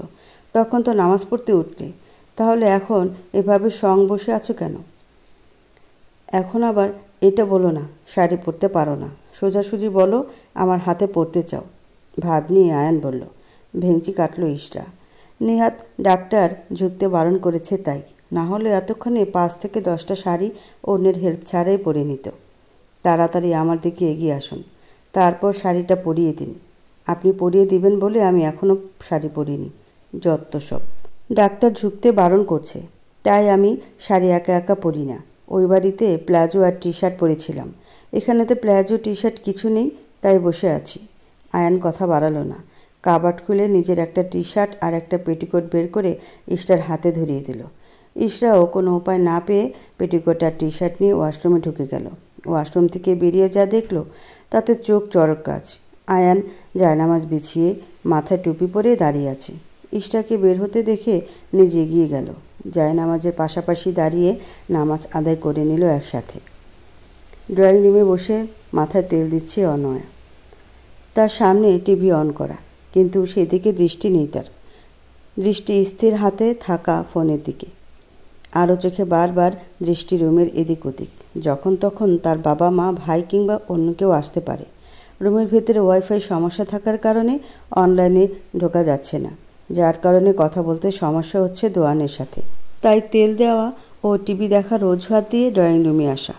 তখন তো নামাজ পড়তে উঠলে, তাহলে এখন এভাবে সং বসে আছো কেন? এখন আবার এটা বলো না শাড়ি পরতে পারো না, সোজাসুজি বলো আমার হাতে পরতে চাও। ভাব নিয়ে আয়ান বলল। ভেঙচি কাটল ইশরা। নেহাত ডাক্তার ঝুঁকতে বারণ করেছে তাই, না হলে এতক্ষণে 5 থেকে 10টা শাড়ি অন্যের হেল্প ছাড়াই পরে নিত। তাড়াতাড়ি আমার দিকে এগিয়ে আসুন, তারপর শাড়িটা পরিয়ে দিন। আপনি পরিয়ে দিবেন বলে আমি এখনও শাড়ি পরিনি, যত সব। ডাক্তার ঝুঁকতে বারণ করছে, তাই আমি শাড়ি একা একা পরি না। ওই বাড়িতে প্লাজো আর টি শার্ট পরেছিলাম, এখানে তো প্লাজো টি শার্ট কিছু নেই, তাই বসে আছি। আয়ান কথা বাড়ালো না। কাবার্ড খুলে নিজের একটা টি শার্ট আর একটা পেটিকোট বের করে ইশরার হাতে ধরিয়ে দিল। ইশরাও কোনো উপায় না পেয়ে পেটিকোট আর টি শার্ট নিয়ে ওয়াশরুমে ঢুকে গেল। ওয়াশরুম থেকে বেরিয়ে যা দেখলো তাতে চোখ চড়ক গাছ। আয়ান জায়নামাজ বিছিয়ে মাথায় টুপি পরে দাঁড়িয়ে আছে। ইশরাকে বের হতে দেখে নিজে এগিয়ে গেল। জায়নামাজের পাশাপাশি দাঁড়িয়ে নামাজ আদায় করে নিল একসাথে। ড্রয়িং রুমে বসে মাথায় তেল দিচ্ছে অনয়া। তার সামনে টিভি অন করা, কিন্তু সেদিকে দৃষ্টি নেই তার। দৃষ্টি স্থির হাতে থাকা ফোনের দিকে। আরও চোখে বারবার দৃষ্টি রুমের এদিক ওদিক। যখন তখন তার বাবা মা ভাই কিংবা অন্য কেউ আসতে পারে। রুমের ভেতরে ওয়াইফাই সমস্যা থাকার কারণে অনলাইনে ঢোকা যাচ্ছে না, যার কারণে কথা বলতে সমস্যা হচ্ছে দোয়ানের সাথে। তাই তেল দেওয়া ও টিভি দেখার অজুহাত দিয়ে ড্রয়িং রুমে আসা।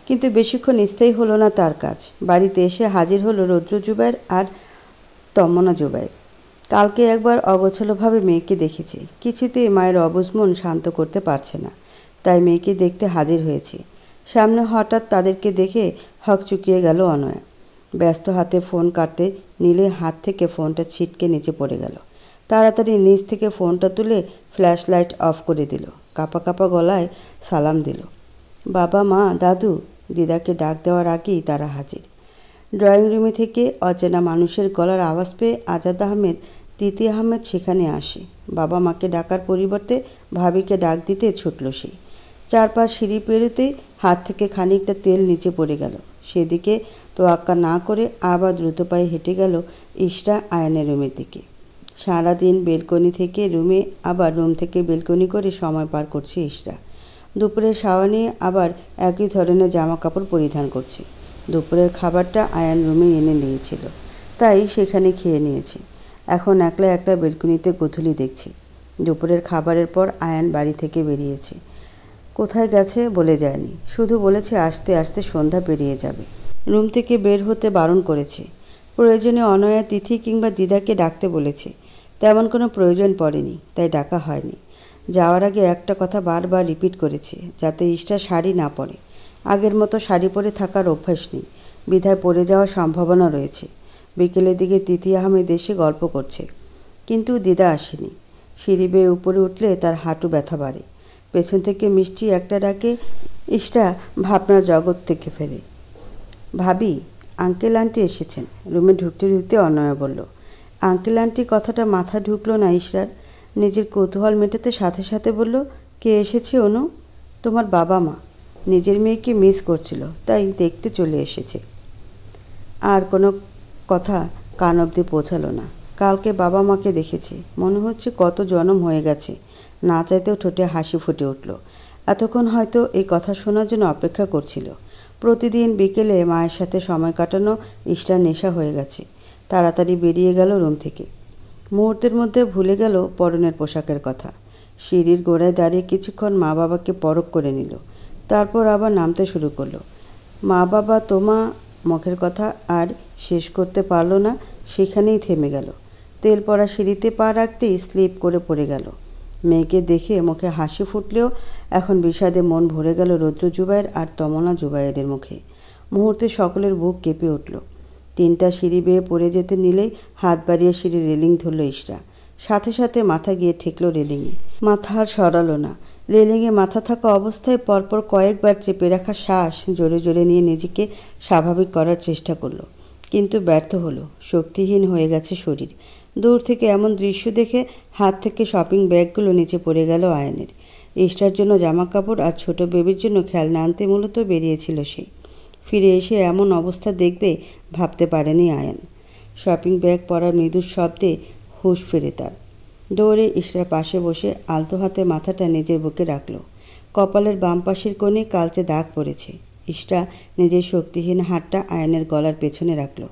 কিন্তু বেশিক্ষণ স্থায়ী হলো না তার কাজ। বাড়িতে এসে হাজির হলো রৌদ্র জুবাইর আর তমন্না জুবাইর। কালকে একবার অগোছালোভাবে মেয়েকে দেখেছে, কিছুতেই মায়ের অবুঝ মন শান্ত করতে পারছে না, তাই মেয়েকে দেখতে হাজির হয়েছে। সামনে হঠাৎ তাদেরকে দেখে হকচকিয়ে গেল অনয়া। ব্যস্ত হাতে ফোন কাটতে নিলে হাত থেকে ফোনটা ছিটকে নিচে পড়ে গেল। তাড়াতাড়ি নিচ থেকে ফোনটা তুলে ফ্ল্যাশ লাইট অফ করে দিল। কাঁপা কাঁপা গলায় সালাম দিল। বাবা, মা, দাদু। দিদাকে ডাক দেওয়ার আগেই তারা হাজির। ড্রয়িং রুমে থেকে অচেনা মানুষের গলার আওয়াজ পেয়ে আজাদ আহমেদ, তিতি আহমেদ সেখানে আসে। বাবা মাকে ডাকার পরিবর্তে ভাবিকে ডাক দিতে ছুটল সে। 4-5 সিঁড়ি পেরোতেই হাত থেকে খানিকটা তেল নিচে পড়ে গেল। সেদিকে তোয়াক্কা না করে আবার দ্রুত পায়ে হেঁটে গেল ইশরা আয়ানের রুমের দিকে। সারাদিন বেলকনি থেকে রুমে, আবার রুম থেকে বেলকনি করে সময় পার করছে ইশরা। দুপুরের শাওয়া নিয়ে আবার একই ধরনের জামা কাপড় পরিধান করছে। দুপুরের খাবারটা আয়ান রুমে এনে নিয়েছিল, তাই সেখানে খেয়ে নিয়েছে। এখন একলা একলা বেলকনিতে গোধূলি দেখছে। দুপুরের খাবারের পর আয়ান বাড়ি থেকে বেরিয়েছে। কোথায় গেছে বলে যায়নি, শুধু বলেছে আসতে আসতে সন্ধ্যা পেরিয়ে যাবে। রুম থেকে বের হতে বারণ করেছে। প্রয়োজনে অনয়া, তিথি কিংবা দিদাকে ডাকতে বলেছে। তেমন কোনো প্রয়োজন পড়েনি, তাই ডাকা হয়নি। যাওয়ার আগে একটা কথা বারবার রিপিট করেছে, যাতে ইশরা শাড়ি না পরে। আগের মতো শাড়ি পরে থাকার অভ্যাস নেই, বিধায় পরে যাওয়ার সম্ভাবনা রয়েছে। বিকেলের দিকে তিথি আহমেদ এসে গল্প করছে, কিন্তু দিদা আসেনি। সিঁড়ি বেয়ে উপরে উঠলে তার হাঁটু ব্যথা বাড়ে। পেছন থেকে মিষ্টি একটা ডাকে ইশরা ভাবনার জগৎ থেকে ফেরে। ভাবি, আঙ্কেল আন্টি এসেছেন। রুমে ঢুকতে ঢুকতে অনয়া বলল। আঙ্কেল আন্টি কথাটা মাথা ঢুকলো না ইশরার। নিজের কৌতূহল মেটাতে সাথে সাথে বলল, কে এসেছে অনু? তোমার বাবা মা। নিজের মেয়েকে মিস করছিল, তাই দেখতে চলে এসেছে। আর কোনো কথা কান অবধি পৌঁছালো না। কালকে বাবা মাকে দেখেছে, মনে হচ্ছে কত জনম হয়ে গেছে। না চাইতেও ঠোঁটে হাসি ফুটে উঠল। এতক্ষণ হয়তো এই কথা শোনার জন্য অপেক্ষা করছিল। প্রতিদিন বিকেলে মায়ের সাথে সময় কাটানো ইশরার নেশা হয়ে গেছে। তাড়াতাড়ি বেরিয়ে গেল রুম থেকে। মুহূর্তের মধ্যে ভুলে গেল পরনের পোশাকের কথা। সিঁড়ির গোড়ায় দাঁড়িয়ে কিছুক্ষণ মা বাবাকে পরখ করে নিল। তারপর আবার নামতে শুরু করলো। মা বাবা তোমা মুখের কথা আর শেষ করতে পারল না, সেখানেই থেমে গেল। তেল পড়া সিঁড়িতে পা রাখতেই স্লিপ করে পড়ে গেল। মেয়েকে দেখে মুখে হাসি ফুটলেও এখন বিষাদে মন ভরে গেল রৌদ্র জুবাইর আর তমন্না জুবাইরের মুখে। মুহূর্তে সকলের বুক কেঁপে উঠল। 3টা সিঁড়ি বেয়ে পড়ে যেতে নিলেই হাত বাড়িয়ে সিঁড়ির রেলিং ধরল ইশরা। সাথে সাথে মাথা গিয়ে ঠেকল রেলিংয়ে। মাথা আর সরালো না। রেলিংয়ে মাথা থাকা অবস্থায় পরপর কয়েকবার চেপে রাখা শ্বাস জোরে জোরে নিয়ে নিজেকে স্বাভাবিক করার চেষ্টা করলো, কিন্তু ব্যর্থ হলো। শক্তিহীন হয়ে গেছে শরীর। দূর থেকে এমন দৃশ্য দেখে হাত থেকে শপিং ব্যাগগুলো নিচে পড়ে গেল আয়ানের। ইশরার জন্য জামা কাপড় আর ছোট বেবির জন্য খেলনা আনতে মূলত বেরিয়েছিল সে। ফিরে এসে এমন অবস্থা দেখবে ভাবতে পারেনি আয়ান। শপিং ব্যাগ পরার মৃদু শব্দে হুঁশ ফেরে তার। দৌড়ে ইশরার পাশে বসে আলতো হাতে মাথাটা নিজের বুকে রাখল। কপালের বাম পাশের কোণে কালচে দাগ পড়েছে। ইশরা নিজের শক্তিহীন হাতটা আয়ানের গলার পেছনে রাখল।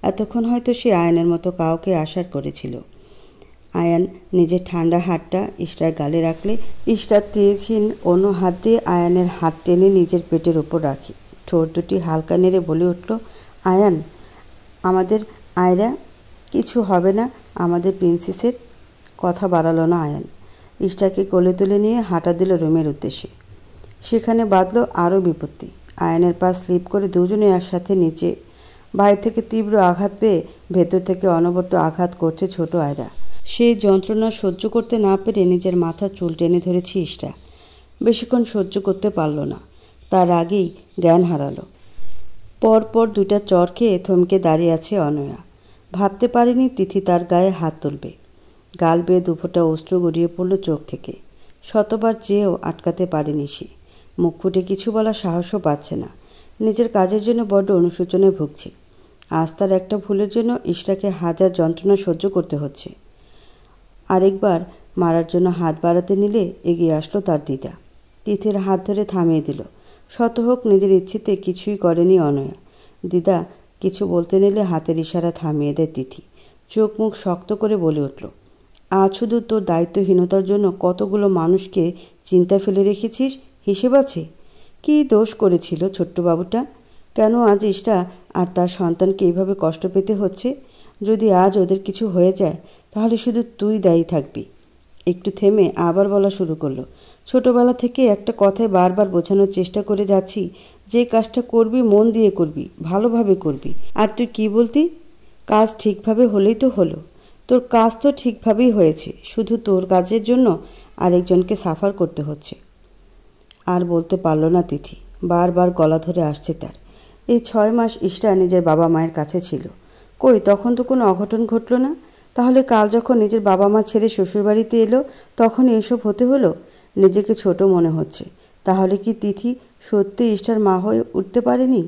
এতক্ষণ হয়তো সে আয়ানের মতো কাউকে আশা করেছিল। আয়ান নিজের ঠান্ডা হাতটা ইশরার গালে রাখলে ইশরা তেজহীন অন্য হাত দিয়ে আয়ানের হাত টেনে নিজের পেটের ওপর রাখি ঠোঁট দুটি হালকা নেড়ে বলে উঠল, আয়ান, আমাদের আয়রা, কিছু হবে না আমাদের প্রিন্সেসের। কথা বাড়ালো না আয়ান। ইষ্টাকে কোলে তুলে নিয়ে হাঁটা দিল রুমের উদ্দেশ্যে। সেখানে বাঁধল আরও বিপত্তি। আয়নের পা স্লিপ করে দুজনে একসাথে নিচে। বাইরে থেকে তীব্র আঘাত পেয়ে ভেতর থেকে অনবরত আঘাত করছে ছোট আয়রা। সেই যন্ত্রণা সহ্য করতে না পেরে নিজের মাথার চুল টেনে ধরেছি ইষ্টা। বেশিক্ষণ সহ্য করতে পারল না, তার আগেই জ্ঞান হারালো। পরপর 2টা চর খেয়ে থমকে দাঁড়িয়ে আছে অনয়া। ভাবতে পারেনি তিথি তার গায়ে হাত তুলবে। গাল বেয়ে দুফোঁটা অশ্রু গড়িয়ে পড়ল চোখ থেকে। শতবার চেয়েও আটকাতে পারেনি সে। মুখ ফুটে কিছু বলার সাহসও পাচ্ছে না। নিজের কাজের জন্য বড্ড অনুশোচনায় ভুগছে। আজ তার একটা ভুলের জন্য ইষ্টাকে হাজার যন্ত্রণা সহ্য করতে হচ্ছে। আরেকবার মারার জন্য হাত বাড়াতে নিলে এগিয়ে আসলো তার দিদা। তিথির হাত ধরে থামিয়ে দিল। শত হোক নিজের ইচ্ছেতে কিছুই করেনি অনয়া। দিদা কিছু বলতে নিলে হাতের ইশারা থামিয়ে দেয় তিথি। চোখ মুখ শক্ত করে বলে উঠল, আজ শুধু তোর দায়িত্বহীনতার জন্য কতগুলো মানুষকে চিন্তা ফেলে রেখেছিস, হিসেব আছে? কী দোষ করেছিল ছোট্ট বাবুটা? কেন আজ ইষ্টা আর তার সন্তানকে এইভাবে কষ্ট পেতে হচ্ছে? যদি আজ ওদের কিছু হয়ে যায় তাহলে শুধু তুই দায়ী থাকবি। একটু থেমে আবার বলা শুরু করলো, ছোটবেলা থেকে একটা কথায় বারবার বোঝানোর চেষ্টা করে যাচ্ছি, যে কাজটা করবি মন দিয়ে করবি, ভালোভাবে করবি। আর তুই কি বলতি? কাজ ঠিকভাবে হলেই তো হলো। তোর কাজ তো ঠিকভাবেই হয়েছে, শুধু তোর কাজের জন্য আরেকজনকে সাফার করতে হচ্ছে। আর বলতে পারল না তিথি। বারবার গলা ধরে আসছে তার। এই 6 মাস ইষ্টা নিজের বাবা মায়ের কাছে ছিল। কই তখন তো কোনো অঘটন ঘটল না। তাহলে কাল যখন নিজের বাবা মা ছেড়ে শ্বশুরবাড়িতে এলো তখন এসব হতে হলো? নিজেকে ছোট মনে হচ্ছে। তাহলে কি তিথি সত্যি ইষ্টার মা হয়ে উঠতে পারেনি?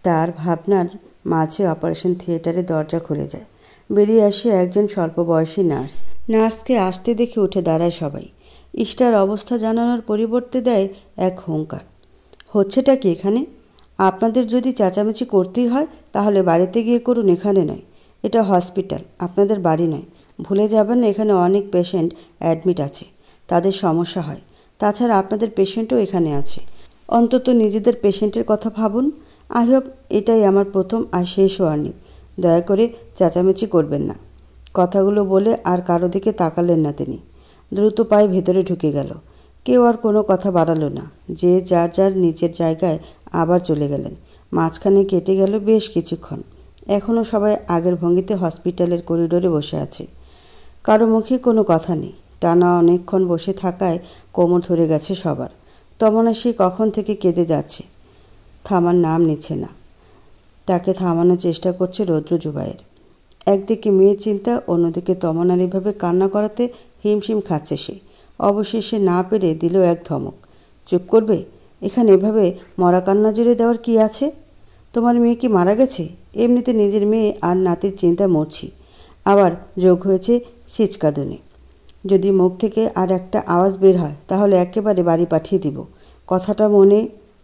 তার ভাবনার মাঝে অপারেশন থিয়েটারে দরজা খুলে যায়। বেরিয়ে আসে একজন স্বল্প বয়সী নার্স। নার্সকে আসতে দেখে উঠে দাঁড়ায় সবাই। ইষ্টার অবস্থা জানানোর পরিবর্তে দেয় এক হুঙ্কার। হচ্ছেটা কি এখানে? আপনাদের যদি চেঁচামেচি করতেই হয় তাহলে বাড়িতে গিয়ে করুন, এখানে নয়। এটা হসপিটাল, আপনাদের বাড়ি নয়। ভুলে যাবেন না এখানে অনেক পেশেন্ট অ্যাডমিট আছে, তাদের সমস্যা হয়। তাছাড়া আপনাদের পেশেন্টও এখানে আছে। অন্তত নিজেদের পেশেন্টের কথা ভাবুন। আই হোপ এটাই আমার প্রথম আর শেষ ওয়ার্নিং। দয়া করে চেঁচামেচি করবেন না। কথাগুলো বলে আর কারো দিকে তাকালেন না তিনি। দ্রুত পায়ে ভেতরে ঢুকে গেল। কেউ আর কোনো কথা বাড়ালো না। যে যার যার নিজের জায়গায় আবার চলে গেলেন। মাঝখানে কেটে গেল বেশ কিছুক্ষণ। এখনও সবাই আগের ভঙ্গিতে হসপিটালের করিডোরে বসে আছে। কারো মুখে কোনো কথা নেই। টানা অনেকক্ষণ বসে থাকায় কোমর ধরে গেছে সবার। তমনা সে কখন থেকে কেঁদে যাচ্ছে, থামার নাম নিচ্ছে না। তাকে থামানোর চেষ্টা করছে রৌদ্র জুবাইর। একদিকে মেয়ের চিন্তা, অন্যদিকে তমনার এভাবে কান্না করাতে হিমশিম খাচ্ছে সে। অবশেষে না পেরে দিল এক ধমক, চুপ করবে? এখানে এভাবে মরা কান্না জুড়ে দেওয়ার কি আছে? তোমার মেয়ে কি মারা গেছে? এমনিতে নিজের মেয়ে আর নাতির চিন্তা মরছি, আবার যোগ হয়েছে সিচকাদুনে। যদি মুখ থেকে আর একটা আওয়াজ বের হয় তাহলে একেবারে বাড়ি পাঠিয়ে দিব। কথাটা মনে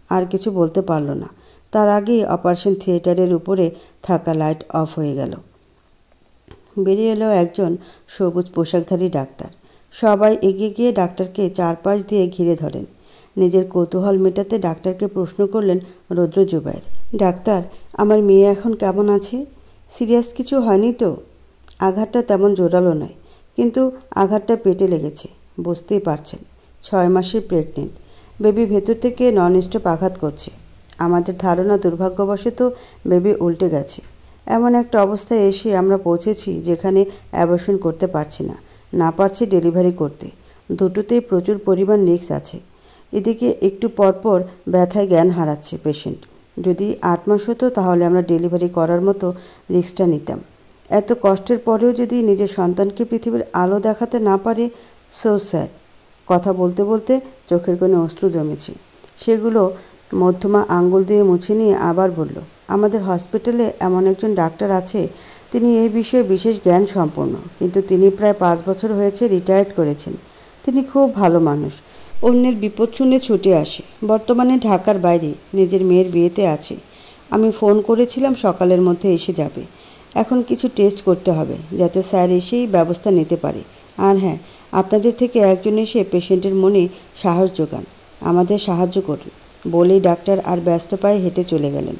আর কিছু বলতে পারল না। তার আগেই অপারেশন থিয়েটারের উপরে থাকা লাইট অফ হয়ে গেল। বেরিয়ে এলো একজন সবুজ পোশাকধারী ডাক্তার। সবাই এগিয়ে গিয়ে ডাক্তারকে চারপাশ দিয়ে ঘিরে ধরেন। নিজের কৌতূহল মেটাতে ডাক্তারকে প্রশ্ন করলেন রৌদ্র জুবাইর, ডাক্তার, আমার মেয়ে এখন কেমন আছে? সিরিয়াস কিছু হয়নি তো? আঘাতটা তেমন জোরালো নয়, কিন্তু আঘাতটা পেটে লেগেছে, বুঝতেই পারছেন। 6 মাসের প্রেগনেন্ট, বেবি ভেতর থেকে নন স্টপ আঘাত করছে। আমাদের ধারণা দুর্ভাগ্যবশত বেবি উল্টে গেছে। এমন একটা অবস্থায় এসে আমরা পৌঁছেছি যেখানে অ্যাবর্শন করতে পারছি না, না পারছি ডেলিভারি করতে। দুটোতেই প্রচুর পরিমাণ রিস্ক আছে। এদিকে একটু পরপর ব্যথায় জ্ঞান হারাচ্ছে পেশেন্ট। যদি 8 মাস হতো তাহলে আমরা ডেলিভারি করার মতো রিস্কটা নিতাম। এত কষ্টের পরেও যদি নিজের সন্তানকে পৃথিবীর আলো দেখাতে না পারে, সো স্যাড। কথা বলতে বলতে চোখের কোণে অশ্রু জমেছে। সেগুলো মধ্যমা আঙ্গুল দিয়ে মুছে নিয়ে আবার বলল, আমাদের হসপিটালে এমন একজন ডাক্তার আছে, তিনি এই বিষয়ে বিশেষ জ্ঞান সম্পন্ন, কিন্তু তিনি প্রায় 5 বছর হয়েছে রিটায়ার্ড করেছেন। তিনি খুব ভালো মানুষ, অন্যের বিপদ শুনে ছুটে আসে। বর্তমানে ঢাকার বাইরে নিজের মেয়ের বিয়েতে আছে। আমি ফোন করেছিলাম সকালের মধ্যে এসে যাবে। এখন কিছু টেস্ট করতে হবে যাতে স্যার এসেই ব্যবস্থা নিতে পারে। আর হ্যাঁ, আপনাদের থেকে একজন এসে পেশেন্টের মনে সাহস যোগান, আমাদের সাহায্য করুন। বলেই ডাক্তার আর ব্যস্ত পায়ে হেঁটে চলে গেলেন।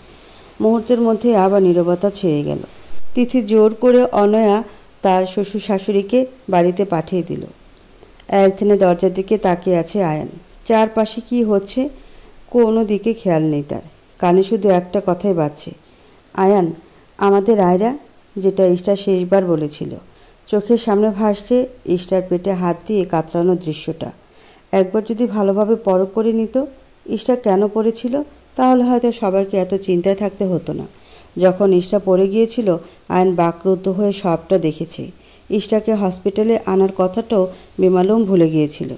মুহূর্তের মধ্যে আবার নীরবতা ছেয়ে গেল। তিথি জোর করে অনয়া তার শ্বশুর শাশুড়িকে বাড়িতে পাঠিয়ে দিল। একদিনে দরজার দিকে তাকিয়ে আছে আয়ান। চারপাশে কি হচ্ছে কোনো দিকে খেয়াল নেই তার। কানে শুধু একটা কথাই বাজছে, আয়ান, আমাদের আয়রা, যেটা ইশটা শেষবার বলেছিল। চোখের সামনে ভাসছে ইশটার পেটে হাত দিয়ে কাতরানোর দৃশ্যটা। একবার যদি ভালোভাবে পরখ করে নিত ইশটা কেন পড়েছিল, তাহলে হয়তো সবাইকে এত চিন্তায় থাকতে হতো না। যখন ইশটা পড়ে গিয়েছিল আয়ন বাকরুদ্ধ হয়ে সবটা দেখেছে। ইশটাকে হসপিটালে আনার কথাটাও বেমালুম ভুলে গিয়েছিল।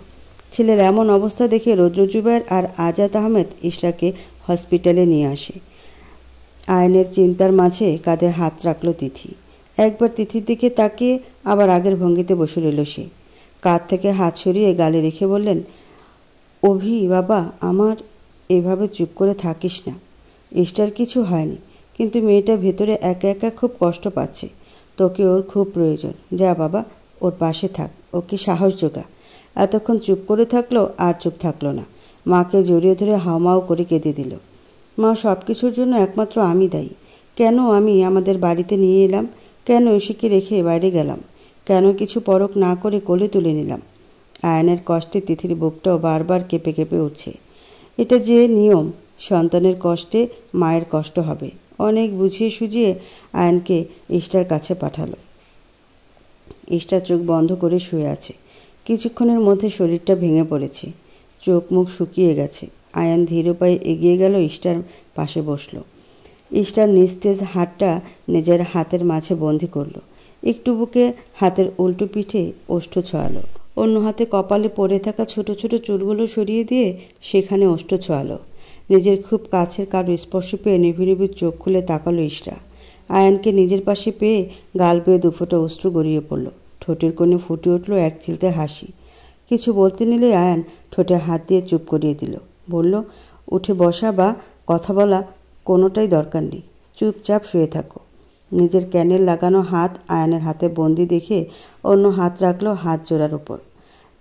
ছেলের এমন অবস্থা দেখে রৌদ্র জুবায়ের আর আজাদ আহমেদ ইশটাকে হসপিটালে নিয়ে আসে। আয়নের চিন্তার মাঝে কাঁধে হাত রাখল তিথি। একবার তিথির দিকে তাকিয়ে আবার আগের ভঙ্গিতে বসে রইল সে। কাঁধ থেকে হাত সরিয়ে গালে রেখে বললেন, অভি বাবা আমার, এভাবে চুপ করে থাকিস না। ইশটার কিছু হয়নি, কিন্তু মেয়েটা ভেতরে একা একা খুব কষ্ট পাচ্ছে। তোকে ওর খুব প্রয়োজন। যা বাবা, ওর পাশে থাক, ওকে সাহস জোগা। এতক্ষণ চুপ করে থাকলো আর চুপ থাকলো না। মাকে জড়িয়ে ধরে হাউমাউ করে কেঁদে দিল। মা, সব কিছুর জন্য একমাত্র আমি দায়ী। কেন আমি আমাদের বাড়িতে নিয়ে এলাম? কেন এসেকে রেখে বাইরে গেলাম? কেন কিছু পরখ না করে কোলে তুলে নিলাম? আয়নের কষ্টে তিথির বুকটাও বারবার কেঁপে কেঁপে উঠছে। এটা যে নিয়ম, সন্তানের কষ্টে মায়ের কষ্ট হবে। অনেক বুঝিয়ে সুঝিয়ে আয়নকে ইশটার কাছে পাঠালো। ইশটা চোখ বন্ধ করে শুয়ে আছে। কিছুক্ষণের মধ্যে শরীরটা ভেঙে পড়েছে, চোখ মুখ শুকিয়ে গেছে। আয়ান ধীর পায়ে এগিয়ে গেল ইশটার পাশে বসল। ইশটার নিস্তেজ হাতটা নিজের হাতের মাঝে বন্দি করলো। একটু বুকে হাতের উল্টো পিঠে ওষ্ঠ ছোঁয়ালো। অন্য হাতে কপালে পড়ে থাকা ছোট ছোট চুলগুলো সরিয়ে দিয়ে সেখানে ওষ্ঠ ছোঁয়ালো। নিজের খুব কাছের কারো স্পর্শ পেয়ে নিভু নিভু চোখ খুলে তাকালো ইশটা। আয়ানকে নিজের পাশে পেয়ে গাল বেয়ে দুফোঁটা অশ্রু গড়িয়ে পড়ল। ঠোঁটের কোণে ফুটে উঠল এক চিলতে হাসি। কিছু বলতে নিলে আয়ান ঠোঁটে হাত দিয়ে চুপ করিয়ে দিল। বলল, উঠে বসা বা কথা বলা কোনোটাই দরকার নেই, চুপচাপ শুয়ে থাকো। নিজের ক্যানেল লাগানো হাত আয়ানের হাতে বন্দি দেখে অন্য হাত রাখলো হাত জোড়ার উপর।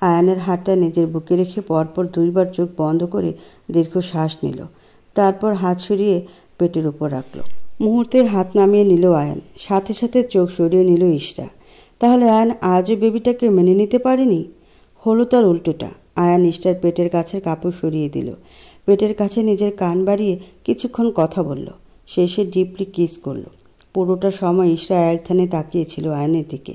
আয়ানের হাতটা নিজের বুকে রেখে পরপর দুইবার চোখ বন্ধ করে দীর্ঘ শ্বাস নিল। তারপর হাত সরিয়ে পেটের উপর রাখল। মুহূর্তে হাত নামিয়ে নিল আয়ান, সাথে সাথে চোখ সরিয়ে নিল ইশটা। তাহলে আয়ান আজও বেবিটাকে মেনে নিতে পারেনি? হলো তার উল্টোটা। আয়ান ইশটার পেটের কাছের কাপড় সরিয়ে দিল। পেটের কাছে নিজের কান বাড়িয়ে কিছুক্ষণ কথা বলল। শেষে ডিপলি কিস করল। পুরোটা সময় ইশটা এক ধ্যানে তাকিয়েছিল আয়ানের দিকে।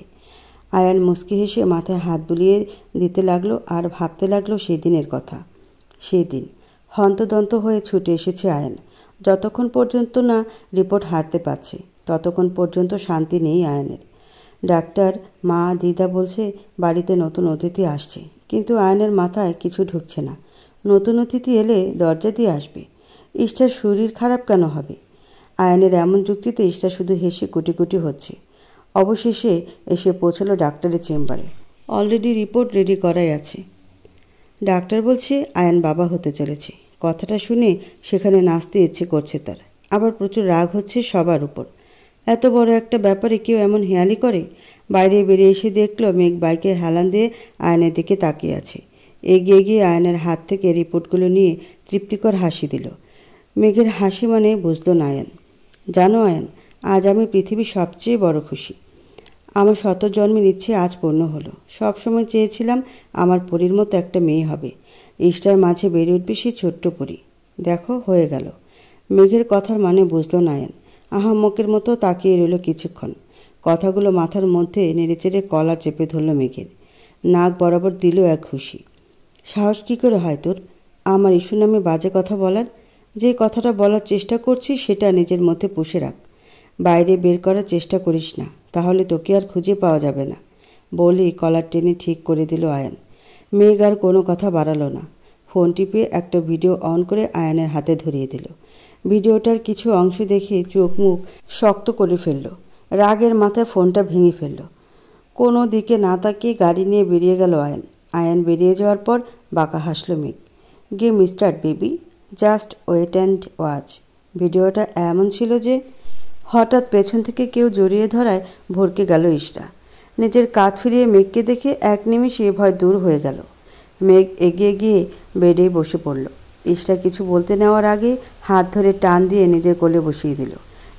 আয়ান মুচকি হেসে মাথায় হাত বুলিয়ে দিতে লাগলো আর ভাবতে লাগলো সেদিনের কথা। সেদিন হন্তদন্ত হয়ে ছুটে এসেছে আয়ান। যতক্ষণ পর্যন্ত না রিপোর্ট হারতে পারছে ততক্ষণ পর্যন্ত শান্তি নেই আয়ানের। ডাক্তার, মা, দিদা বলছে বাড়িতে নতুন অতিথি আসছে, কিন্তু আয়ানের মাথায় কিছু ঢুকছে না। নতুন অতিথি এলে দরজা দিয়ে আসবে। ইশটার শরীর খারাপ কেন হবে? আয়ানের এমন যুক্তিতে ইশটা শুধু হেসে কুটি কুটি হচ্ছে। অবশেষে এসে পৌঁছালো ডাক্তারের চেম্বারে। অলরেডি রিপোর্ট রেডি করাই আছে। ডাক্তার বলছে আয়ান বাবা হতে চলেছে। কথাটা শুনে সেখানে নাচতে ইচ্ছে করছে তার, আবার প্রচুর রাগ হচ্ছে সবার উপর। এত বড় একটা ব্যাপারে কেউ এমন হেয়ালি করে? বাইরে বেরিয়ে এসে দেখল মেঘ বাইকে হেলান দিয়ে আয়নের দিকে তাকিয়ে আছে। এগিয়ে গিয়ে আয়নের হাত থেকে রিপোর্টগুলো নিয়ে তৃপ্তিকর হাসি দিল। মেঘের হাসি মানে বুঝলো না আয়ান। জানো আয়ান, আজ আমি পৃথিবীর সবচেয়ে বড় খুশি। আমার শত জন্মের ইচ্ছে আজ পূর্ণ হলো। সবসময় চেয়েছিলাম আমার পরীর মতো একটা মেয়ে হবে। ইশটার মাঝে বেড়ে উঠবে সেই ছোট্ট পরী। দেখো, হয়ে গেল। মেঘের কথার মানে বুঝলো না আয়ান। আহাম্মকের মতো তাকিয়ে রইল কিছুক্ষণ। কথাগুলো মাথার মধ্যে নেড়েচেড়ে কলার চেপে ধরল মেঘের। নাক বরাবর দিল এক খুশি। সাহস কী করে হয় তোর আমার ইস্যু নামে বাজে কথা বলার? যে কথাটা বলার চেষ্টা করছি সেটা নিজের মধ্যে পুষে রাখ। বাইরে বের করার চেষ্টা করিস না, তাহলে তোকে আর খুঁজে পাওয়া যাবে না। বলি কলার টেনে ঠিক করে দিল আয়ান। মেঘ আর কোনো কথা বাড়ালো না। ফোন টিপে একটা ভিডিও অন করে আয়ানের হাতে ধরিয়ে দিল। ভিডিওটার কিছু অংশ দেখে চোখ মুখ শক্ত করে ফেলল। রাগের মাথায় ফোনটা ভেঙে ফেলল। কোনো দিকে না তাকিয়ে গাড়ি নিয়ে বেরিয়ে গেল আয়ান। আয়ান বেরিয়ে যাওয়ার পর বাঁকা হাসল Megh. Game start baby, just wait and watch. ভিডিওটা এমন ছিল যে হঠাৎ পেছন থেকে কেউ জড়িয়ে ধরায় ভরকে গেল ইশটা। নিজের কাঁধ ফিরিয়ে মেঘকে দেখে এক নিমিষে ভয় দূর হয়ে গেল। মেঘ এগিয়ে গিয়ে বেডে বসে পড়ল। ইশটা কিছু বলতে নেওয়ার আগে হাত ধরে টান দিয়ে নিজের কোলে বসিয়ে দিল।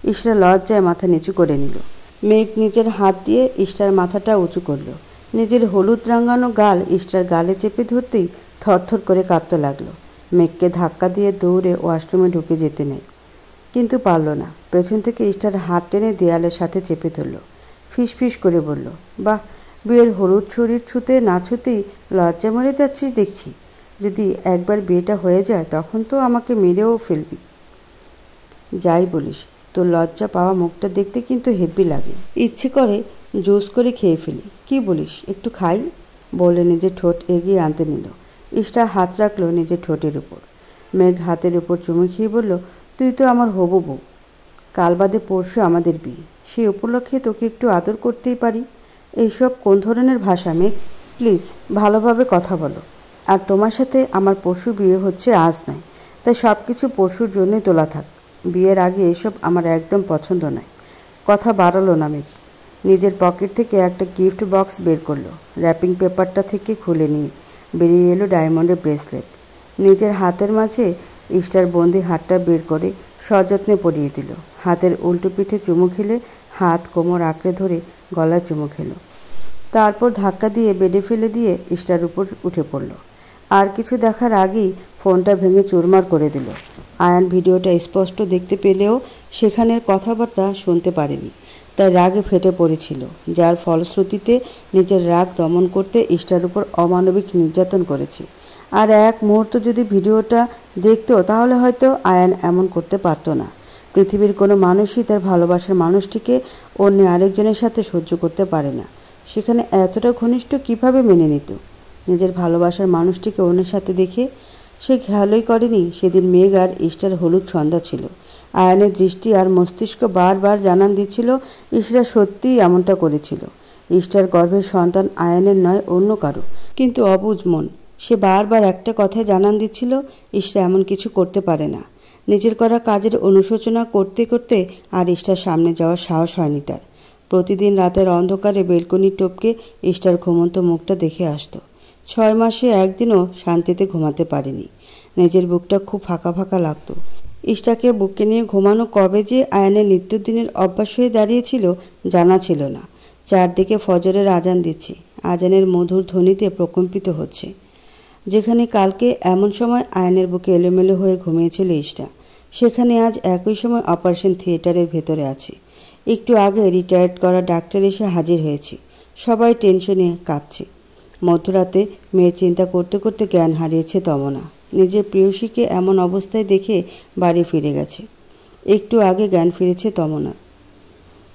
ইশটা লজ্জায় মাথা নিচু করে নিল। মেঘ নিজের হাত দিয়ে ইশটার মাথাটা উঁচু করল। নিজের হলুদ রাঙানো গাল ইস্টার গালে চেপে ধরতেই থরথর করে কাঁপতে লাগলো। মেঘকে ধাক্কা দিয়ে দৌড়ে ওয়াশরুমে ঢুকে যেতে নেয়, কিন্তু পারল না। পেছন থেকে ইস্টার হাত টেনে দেয়ালের সাথে চেপে ধরল। ফিস ফিস করে বলল, বাহ, বিয়ের হলুদ শরীর ছুতে না ছুতেই লজ্জা মরে যাচ্ছিস দেখছি। যদি একবার বিয়েটা হয়ে যায় তখন তো আমাকে মেরেও ফেলবি। যাই বলিস, তোর লজ্জা পাওয়া মুখটা দেখতে কিন্তু হেব্বি লাগে। ইচ্ছে করে জুস করে খেয়ে ফেলি। কি বলিস, একটু খাই? বলে নিজের ঠোঁট এগিয়ে আনতে নিল। ইস্টা হাত রাখলো নিজের ঠোঁটের উপর। মেঘ হাতের উপর চুমু খেয়ে বলল, তুই তো আমার হবু বউ। কাল বাদে পরশু আমাদের বিয়ে, সেই উপলক্ষে তোকে একটু আদর করতেই পারি। এইসব কোন ধরনের ভাষা মেঘ? প্লিজ ভালোভাবে কথা বলো। আর তোমার সাথে আমার পরশু বিয়ে হচ্ছে, আজ নয়, তাই সব কিছু পরশুর জন্যই তোলা থাক। বিয়ের আগে এসব আমার একদম পছন্দ নয়। কথা বাড়ালো না মেঘ। নিজের পকেট থেকে একটা গিফট বক্স বের করলো। র্যাপিং পেপারটা থেকে খুলে নিয়ে বেরিয়ে এলো ডায়মন্ডের ব্রেসলেট। নিজের হাতের মাঝে ইস্টার বন্দি হাতটা বের করে সযত্নে পরিয়ে দিল। হাতের উল্টো পিঠে চুমু খেলে হাত কোমর আঁকড়ে ধরে গলায় চুমু খেলো। তারপর ধাক্কা দিয়ে বেডে ফেলে দিয়ে ইস্টার উপর উঠে পড়ল। আর কিছু দেখার আগেই ফোনটা ভেঙে চুরমার করে দিল। আয়ান ভিডিওটা স্পষ্ট দেখতে পেলেও সেখানের কথাবার্তা শুনতে পারেনি, তাই রাগে ফেটে পড়েছিল, যার ফলশ্রুতিতে নিজের রাগ দমন করতে ইস্টার উপর অমানবিক নির্যাতন করেছে। আর এক মুহূর্ত যদি ভিডিওটা দেখতো তাহলে হয়তো আয়ান এমন করতে পারত না। পৃথিবীর কোনো মানুষই তার ভালোবাসার মানুষটিকে অন্য আরেকজনের সাথে সহ্য করতে পারে না। সেখানে এতটা ঘনিষ্ঠ কিভাবে মেনে নিত নিজের ভালোবাসার মানুষটিকে অন্যের সাথে দেখে? সে খেয়ালই করেনি সেদিন মেঘ আর ইস্টার হলুদ সন্ধ্যা ছিল। আয়ানের দৃষ্টি আর মস্তিষ্ক বারবার জানান দিচ্ছিল ইস্টা সত্যিই এমনটা করেছিল। ইস্টার গর্ভের সন্তান আয়ানের নয়, অন্য কারো। কিন্তু অবুঝ মন, সে বারবার একটা কথাই জানান দিচ্ছিল, ইস্টা এমন কিছু করতে পারে না। নিজের করা কাজের অনুশোচনা করতে করতে আর ইস্টার সামনে যাওয়ার সাহস হয়নি তার। প্রতিদিন রাতের অন্ধকারে বেলকনি টপকে ইস্টার ঘুমন্ত মুখটা দেখে আসত। 6 মাসে একদিনও শান্তিতে ঘুমাতে পারেনি। নিজের বুকটা খুব ফাঁকা ফাঁকা লাগতো। ইস্টাকে বুকে নিয়ে ঘুমানো কবে যে আয়ানের নিত্যদিনের অভ্যাস হয়ে দাঁড়িয়েছিল জানা ছিল না। চারদিকে ফজরের আজান দিচ্ছে, আজানের মধুর ধ্বনিতে প্রকম্পিত হচ্ছে। যেখানে কালকে এমন সময় আয়ানের বুকে এলোমেলো হয়ে ঘুমিয়েছিল ইস্টা, সেখানে আজ একই সময় অপারেশন থিয়েটারের ভেতরে আছে। একটু আগে রিটায়ার্ড করা ডাক্তার এসে হাজির হয়েছে। সবাই টেনশনে কাঁপছে। মধ্যরাতে মেয়ের চিন্তা করতে করতে জ্ঞান হারিয়েছে তমনা। নিজের প্রেয়সীকে এমন অবস্থায় দেখে বাড়ি ফিরে গেছে। একটু আগে জ্ঞান ফিরেছে তমনার,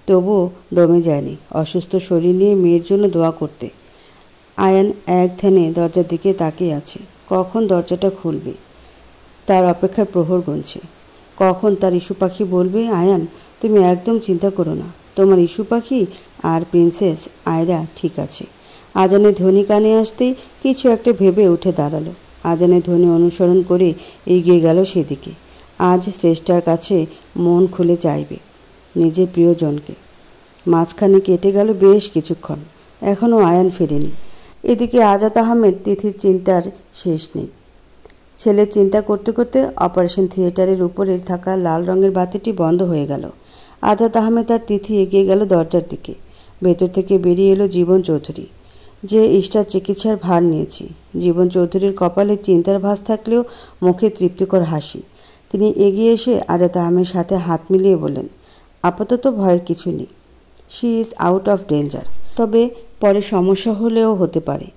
তবুও দমে যায়নি অসুস্থ শরীর নিয়ে মেয়ের জন্য দোয়া করতে। আয়ান এক ধ্যানে দরজার দিকে তাকিয়ে আছে। কখন দরজাটা খুলবে তার অপেক্ষার প্রহর গুনছে। কখন তার ইস্যু পাখি বলবে, আয়ান তুমি একদম চিন্তা করো না, তোমার ইস্যু পাখি আর প্রিন্সেস আয়রা ঠিক আছে। আজানের ধ্বনি কানে আসতেই কিছু একটা ভেবে উঠে দাঁড়ালো। আজানের ধ্বনি অনুসরণ করে এগিয়ে গেল সেদিকে। আজ শ্রেষ্ঠার কাছে মন খুলে চাইবে নিজের প্রিয়জনকে। মাঝখানে কেটে গেল বেশ কিছুক্ষণ, এখনও আয়ান ফেরেনি। এদিকে আজাদ আহমেদ তিথির চিন্তার শেষ নেই। ছেলের চিন্তা করতে করতে অপারেশন থিয়েটারের উপরে থাকা লাল রঙের বাতিটি বন্ধ হয়ে গেল। আজাদ আহমেদ আর তিথি এগিয়ে গেল দরজার দিকে। ভেতর থেকে বেরিয়ে এলো জীবন চৌধুরী, যে ইস্টার চিকিৎসার ভার নিয়েছে। জীবন চৌধুরীর কপালে চিন্তার ভাঁজ থাকলেও মুখে তৃপ্তিকর হাসি। তিনি এগিয়ে এসে আজাদ আহমেদের সাথে হাত মিলিয়ে বললেন, আপাতত ভয়ের কিছু নেই, she is out of danger. তবে পরে সমস্যা হলেও হতে পারে।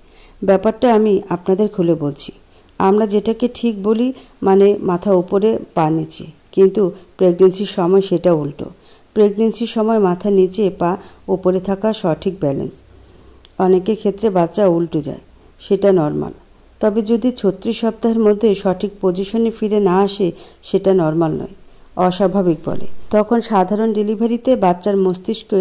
ব্যাপারটা আমি আপনাদের খুলে বলছি। আমরা যেটাকে ঠিক বলি মানে মাথা উপরে পা নিচে, কিন্তু প্রেগনেন্সির সময় সেটা উল্টো। প্রেগনেন্সির সময় মাথা নিচে পা উপরে থাকা সঠিক ব্যালেন্স। অনেকের ক্ষেত্রে বাচ্চা উল্টে যায়, সেটা নর্মাল। তবে যদি 36 সপ্তাহের মধ্যে সঠিক পজিশনে ফিরে না আসে সেটা নর্মাল নয়, অস্বাভাবিক বলে। তখন সাধারণ ডেলিভারিতে বাচ্চার মস্তিষ্কে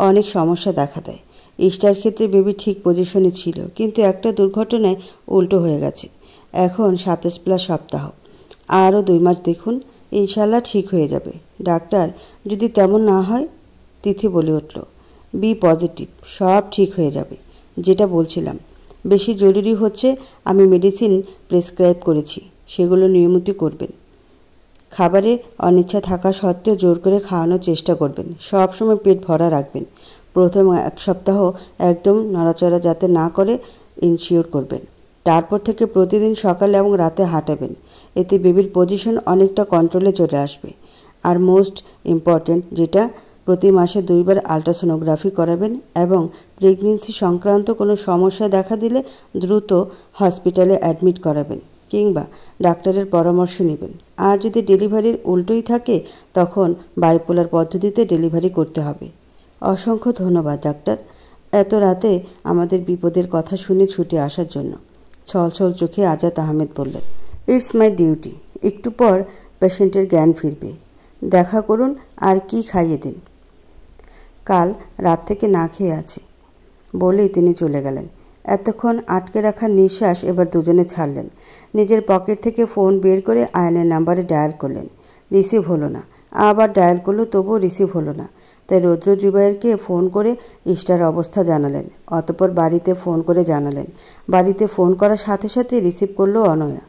অনেক সমস্যা দেখা দেয়। ইস্টার ক্ষেত্রে বেবি ঠিক পজিশনে ছিল, কিন্তু একটা দুর্ঘটনায় উল্টো হয়ে গেছে। এখন 27+ সপ্তাহ, আরও 2 মাস দেখুন, ইনশাল্লাহ ঠিক হয়ে যাবে। ডাক্তার, যদি তেমন না হয়? তিথি বলে উঠল, বি পজিটিভ, সব ঠিক হয়ে যাবে। যেটা বলছিলাম, বেশি জরুরি হচ্ছে আমি মেডিসিন প্রেসক্রাইব করেছি, সেগুলো নিয়মিত করবেন। খাবারে অনিচ্ছা থাকা সত্ত্বেও জোর করে খাওয়ানোর চেষ্টা করবেন। সব সময় পেট ভরা রাখবেন। প্রথম 1 সপ্তাহ একদম নড়াচড়া যাতে না করে ইনশিওর করবেন। তারপর থেকে প্রতিদিন সকালে এবং রাতে হাঁটাবেন। এতে বেবির পজিশন অনেকটা কন্ট্রোলে চলে আসবে। আর মোস্ট ইম্পর্ট্যান্ট যেটা, প্রতি মাসে 2 বার আলট্রাসোনোগ্রাফি করাবেন এবং প্রেগনেন্সি সংক্রান্ত কোনো সমস্যা দেখা দিলে দ্রুত হসপিটালে অ্যাডমিট করাবেন কিংবা ডাক্তারের পরামর্শ নেবেন। আর যদি ডেলিভারির উল্টোই থাকে তখন বাইপোলার পদ্ধতিতে ডেলিভারি করতে হবে। অসংখ্য ধন্যবাদ ডাক্তার, এত রাতে আমাদের বিপদের কথা শুনে ছুটে আসার জন্য। ছলছল চোখে আজাদ আহমেদ বললেন, ইটস মাই ডিউটি। একটু পর পেশেন্টের জ্ঞান ফিরবে। দেখা করুন আর কি খাইয়ে দিন। কাল রাত থেকে না খেয়ে আছি বলেই তিনি চলে গেলেন। এতক্ষণ আটকে রাখা নিঃশ্বাস এবার দুজনে ছাড়লেন। নিজের পকেট থেকে ফোন বের করে আয়নের নাম্বারে ডায়াল করলেন। রিসিভ হলো না। আবার ডায়াল করলো, তবুও রিসিভ হলো না। তাই রৌদ্র জুবায়েরকে ফোন করে ইষ্টার অবস্থা জানালেন। অতঃপর বাড়িতে ফোন করে জানালেন। বাড়িতে ফোন করার সাথে সাথে রিসিভ করলো অনয়া।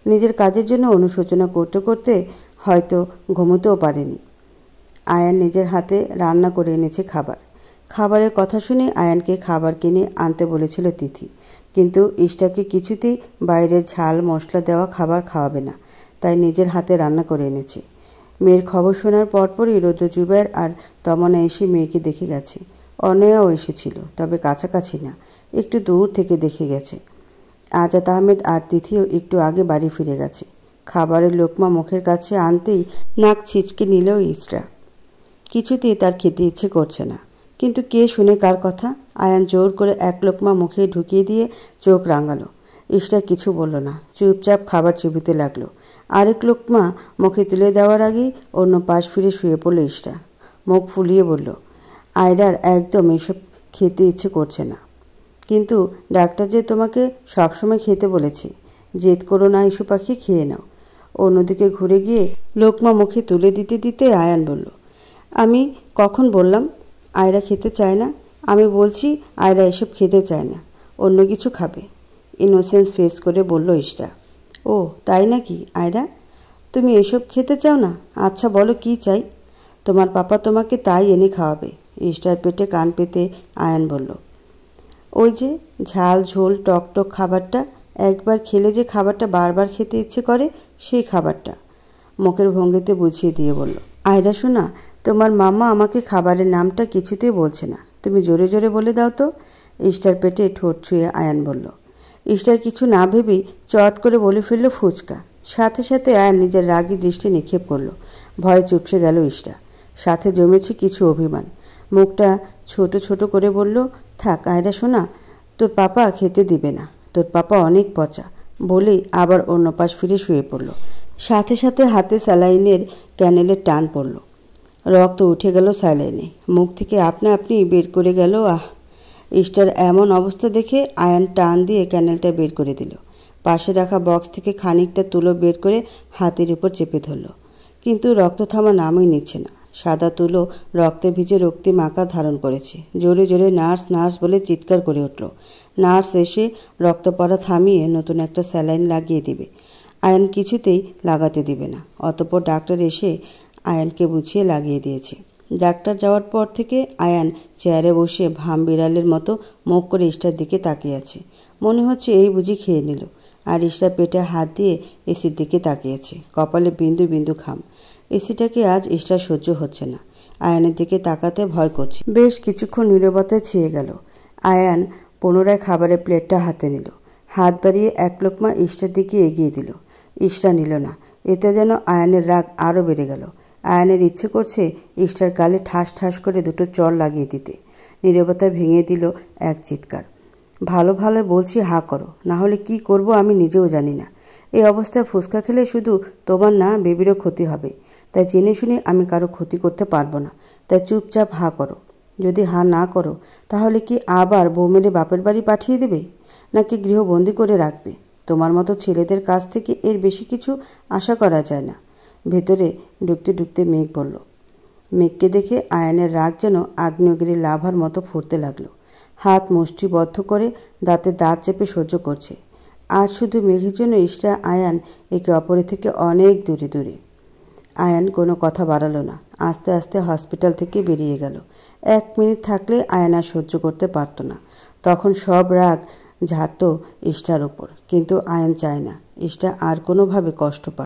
নিজের কাজের জন্য অনুশোচনা করতে করতে হয়তো ঘুমোতেও পারেনি। আয়ান নিজের হাতে রান্না করে এনেছে খাবার। খাবারের কথা শুনে আয়ানকে খাবার কিনে আনতে বলেছিল তিথি, কিন্তু ইষ্টাকে কিছুতেই বাইরের ঝাল মশলা দেওয়া খাবার খাওয়াবে না, তাই নিজের হাতে রান্না করে এনেছে। মেয়ের খবর শোনার পরপরই রৌদ্র জুবায়ের আর তমনা এসে মেয়েকে দেখে গেছে। অনয়াও এসেছিল, তবে কাছাকাছি না, একটু দূর থেকে দেখে গেছে। আজাদ আহমেদ আর তিথিও একটু আগে বাড়ি ফিরে গেছে। খাবারের লোকমা মুখের কাছে আনতেই নাক ছিচকে নিল ইষ্টা। কিছুতেই তার খেতে ইচ্ছে করছে না, কিন্তু কে শুনে কার কথা। আয়ান জোর করে 1 লোকমা মুখে ঢুকিয়ে দিয়ে চোখ রাঙালো। ইষ্টা কিছু বলল না, চুপচাপ খাবার চিবিতে লাগলো। আরেক লোকমা মুখে তুলে দেওয়ার আগেই অন্য পাশ ফিরে শুয়ে পড়ল ইষ্টা। মুখ ফুলিয়ে বলল, আয়রার একদম এসব খেতে ইচ্ছে করছে না। কিন্তু ডাক্তার যে তোমাকে সবসময় খেতে বলেছে, জেদ করো না ইস্যু পাখি, খেয়ে নাও। অন্যদিকে ঘুরে গিয়ে লোকমা মুখে তুলে দিতে দিতে আয়ান বলল, আমি কখন বললাম আয়রা খেতে চায় না? আমি বলছি আয়রা এসব খেতে চায় না, অন্য কিছু খাবে। ইনোসেন্স ফেস করে বলল ইষ্টা। ও তাই নাকি আয়রা, তুমি এসব খেতে চাও না? আচ্ছা বলো কি চাই। তোমার পাপা তোমাকে তাই এনে খাওয়াবে। ইষ্টার পেটে কান পেতে আয়ান বলল, ওই যে ঝাল ঝোল টক টক খাবারটা, একবার খেলে যে খাবারটা বারবার খেতে ইচ্ছে করে, সেই খাবারটা। মুখের ভঙ্গিতে বুঝিয়ে দিয়ে বলল, আয়রা শোনা, তোমার মামা আমাকে খাবারের নামটা কিছুতেই বলছে না, তুমি জোরে জোরে বলে দাও তো। ইষ্টার পেটে ঠোঁট ছুঁয়ে আয়ান বলল। ইষ্টার কিছু না ভেবেই চট করে বলে ফেলল ফুচকা। সাথে সাথে আয়ান নিজের রাগী দৃষ্টি নিক্ষেপ করল। ভয়ে চুপসে গেল ইষ্টা। সাথে জমেছে কিছু অভিমান। মুখটা ছোট ছোট করে বলল, থাক আয়রা শোনা, তোর পাপা খেতে দিবে না, তোর পাপা অনেক পচা। বলেই আবার অন্য পাশ ফিরে শুয়ে পড়ল। সাথে সাথে হাতে স্যালাইনের ক্যানেলের টান পড়ল। রক্ত উঠে গেল স্যালাইনে, মুখ থেকে আপনা আপনি বের করে গেল। ইষ্টার এমন অবস্থা দেখে আয়ান টান দিয়ে ক্যানেলটা বের করে দিল। পাশে রাখা বক্স থেকে খানিকটা তুলো বের করে হাতের উপর চেপে ধরল, কিন্তু রক্ত থামা নামই নিচ্ছে না। সাদা তুলো রক্তে ভিজে রক্তিম আকার ধারণ করেছে। জোরে জোরে নার্স নার্স বলে চিৎকার করে উঠল। নার্স এসে রক্ত পড়া থামিয়ে নতুন একটা স্যালাইন লাগিয়ে দিবে। আয়ান কিছুতেই লাগাতে দিবে না। অতঃপর ডাক্তার এসে আয়ানকে বুঝিয়ে লাগিয়ে দিয়েছে। ডাক্তার যাওয়ার পর থেকে আয়ান চেয়ারে বসে ভাম বিড়ালের মতো মুখ করে ইষ্টার দিকে তাকিয়ে আছে। মনে হচ্ছে এই বুঝি খেয়ে নিল। আর ইষ্টার পেটে হাত দিয়ে এসির দিকে তাকিয়েছে, কপালে বিন্দু বিন্দু ঘাম। এসিটাকে আজ ইষ্টার সহ্য হচ্ছে না। আয়ানের দিকে তাকাতে ভয় করছে। বেশ কিছুক্ষণ নীরবতায় ছেয়ে গেল। আয়ান পুনরায় খাবারের প্লেটটা হাতে নিল। হাত বাড়িয়ে 1 লোকমা ইষ্টার দিকে এগিয়ে দিল। ইষ্টা নিল না। এতে যেন আয়ানের রাগ আরও বেড়ে গেল। আয়ানের ইচ্ছে করছে ইষ্টার গালে ঠাস ঠাস করে 2টো চড় লাগিয়ে দিতে। নীরবতা ভেঙে দিল এক চিৎকার। ভালো ভালো বলছি, হা করো, না হলে কি করব আমি নিজেও জানি না। এই অবস্থায় ফুচকা খেলে শুধু তোমার না, বেবিরও ক্ষতি হবে। তাই জেনে শুনে আমি কারো ক্ষতি করতে পারবো না। তাই চুপচাপ হা করো। যদি হা না করো তাহলে কি আবার বউ মেরে বাপের বাড়ি পাঠিয়ে দেবে, নাকি গৃহবন্দী করে রাখবে? তোমার মতো ছেলেদের কাছ থেকে এর বেশি কিছু আশা করা যায় না। ভেতরে ঢুকতে ঢুকতে মেঘ বলল। মেঘকে দেখে আয়ানের রাগ যেন আগ্নেয়গিরির লাভার মতো ফুটতে লাগলো। হাত মুষ্টিবদ্ধ করে দাঁতে দাঁত চেপে সহ্য করছে। আজ শুধু মেঘের জন্য ইষ্টা আয়ান একে অপরের থেকে অনেক দূরে দূরে। আয়ান কোনো কথা বাড়ালো না। আস্তে আস্তে হসপিটাল থেকে বেরিয়ে গেল। 1 মিনিট থাকলে আয়ান আর সহ্য করতে পারত না। তখন সব রাগ ঝাড়ত ইষ্টার উপর। কিন্তু আয়ান চায় না ইষ্টা আর কোনোভাবে কষ্ট পাক।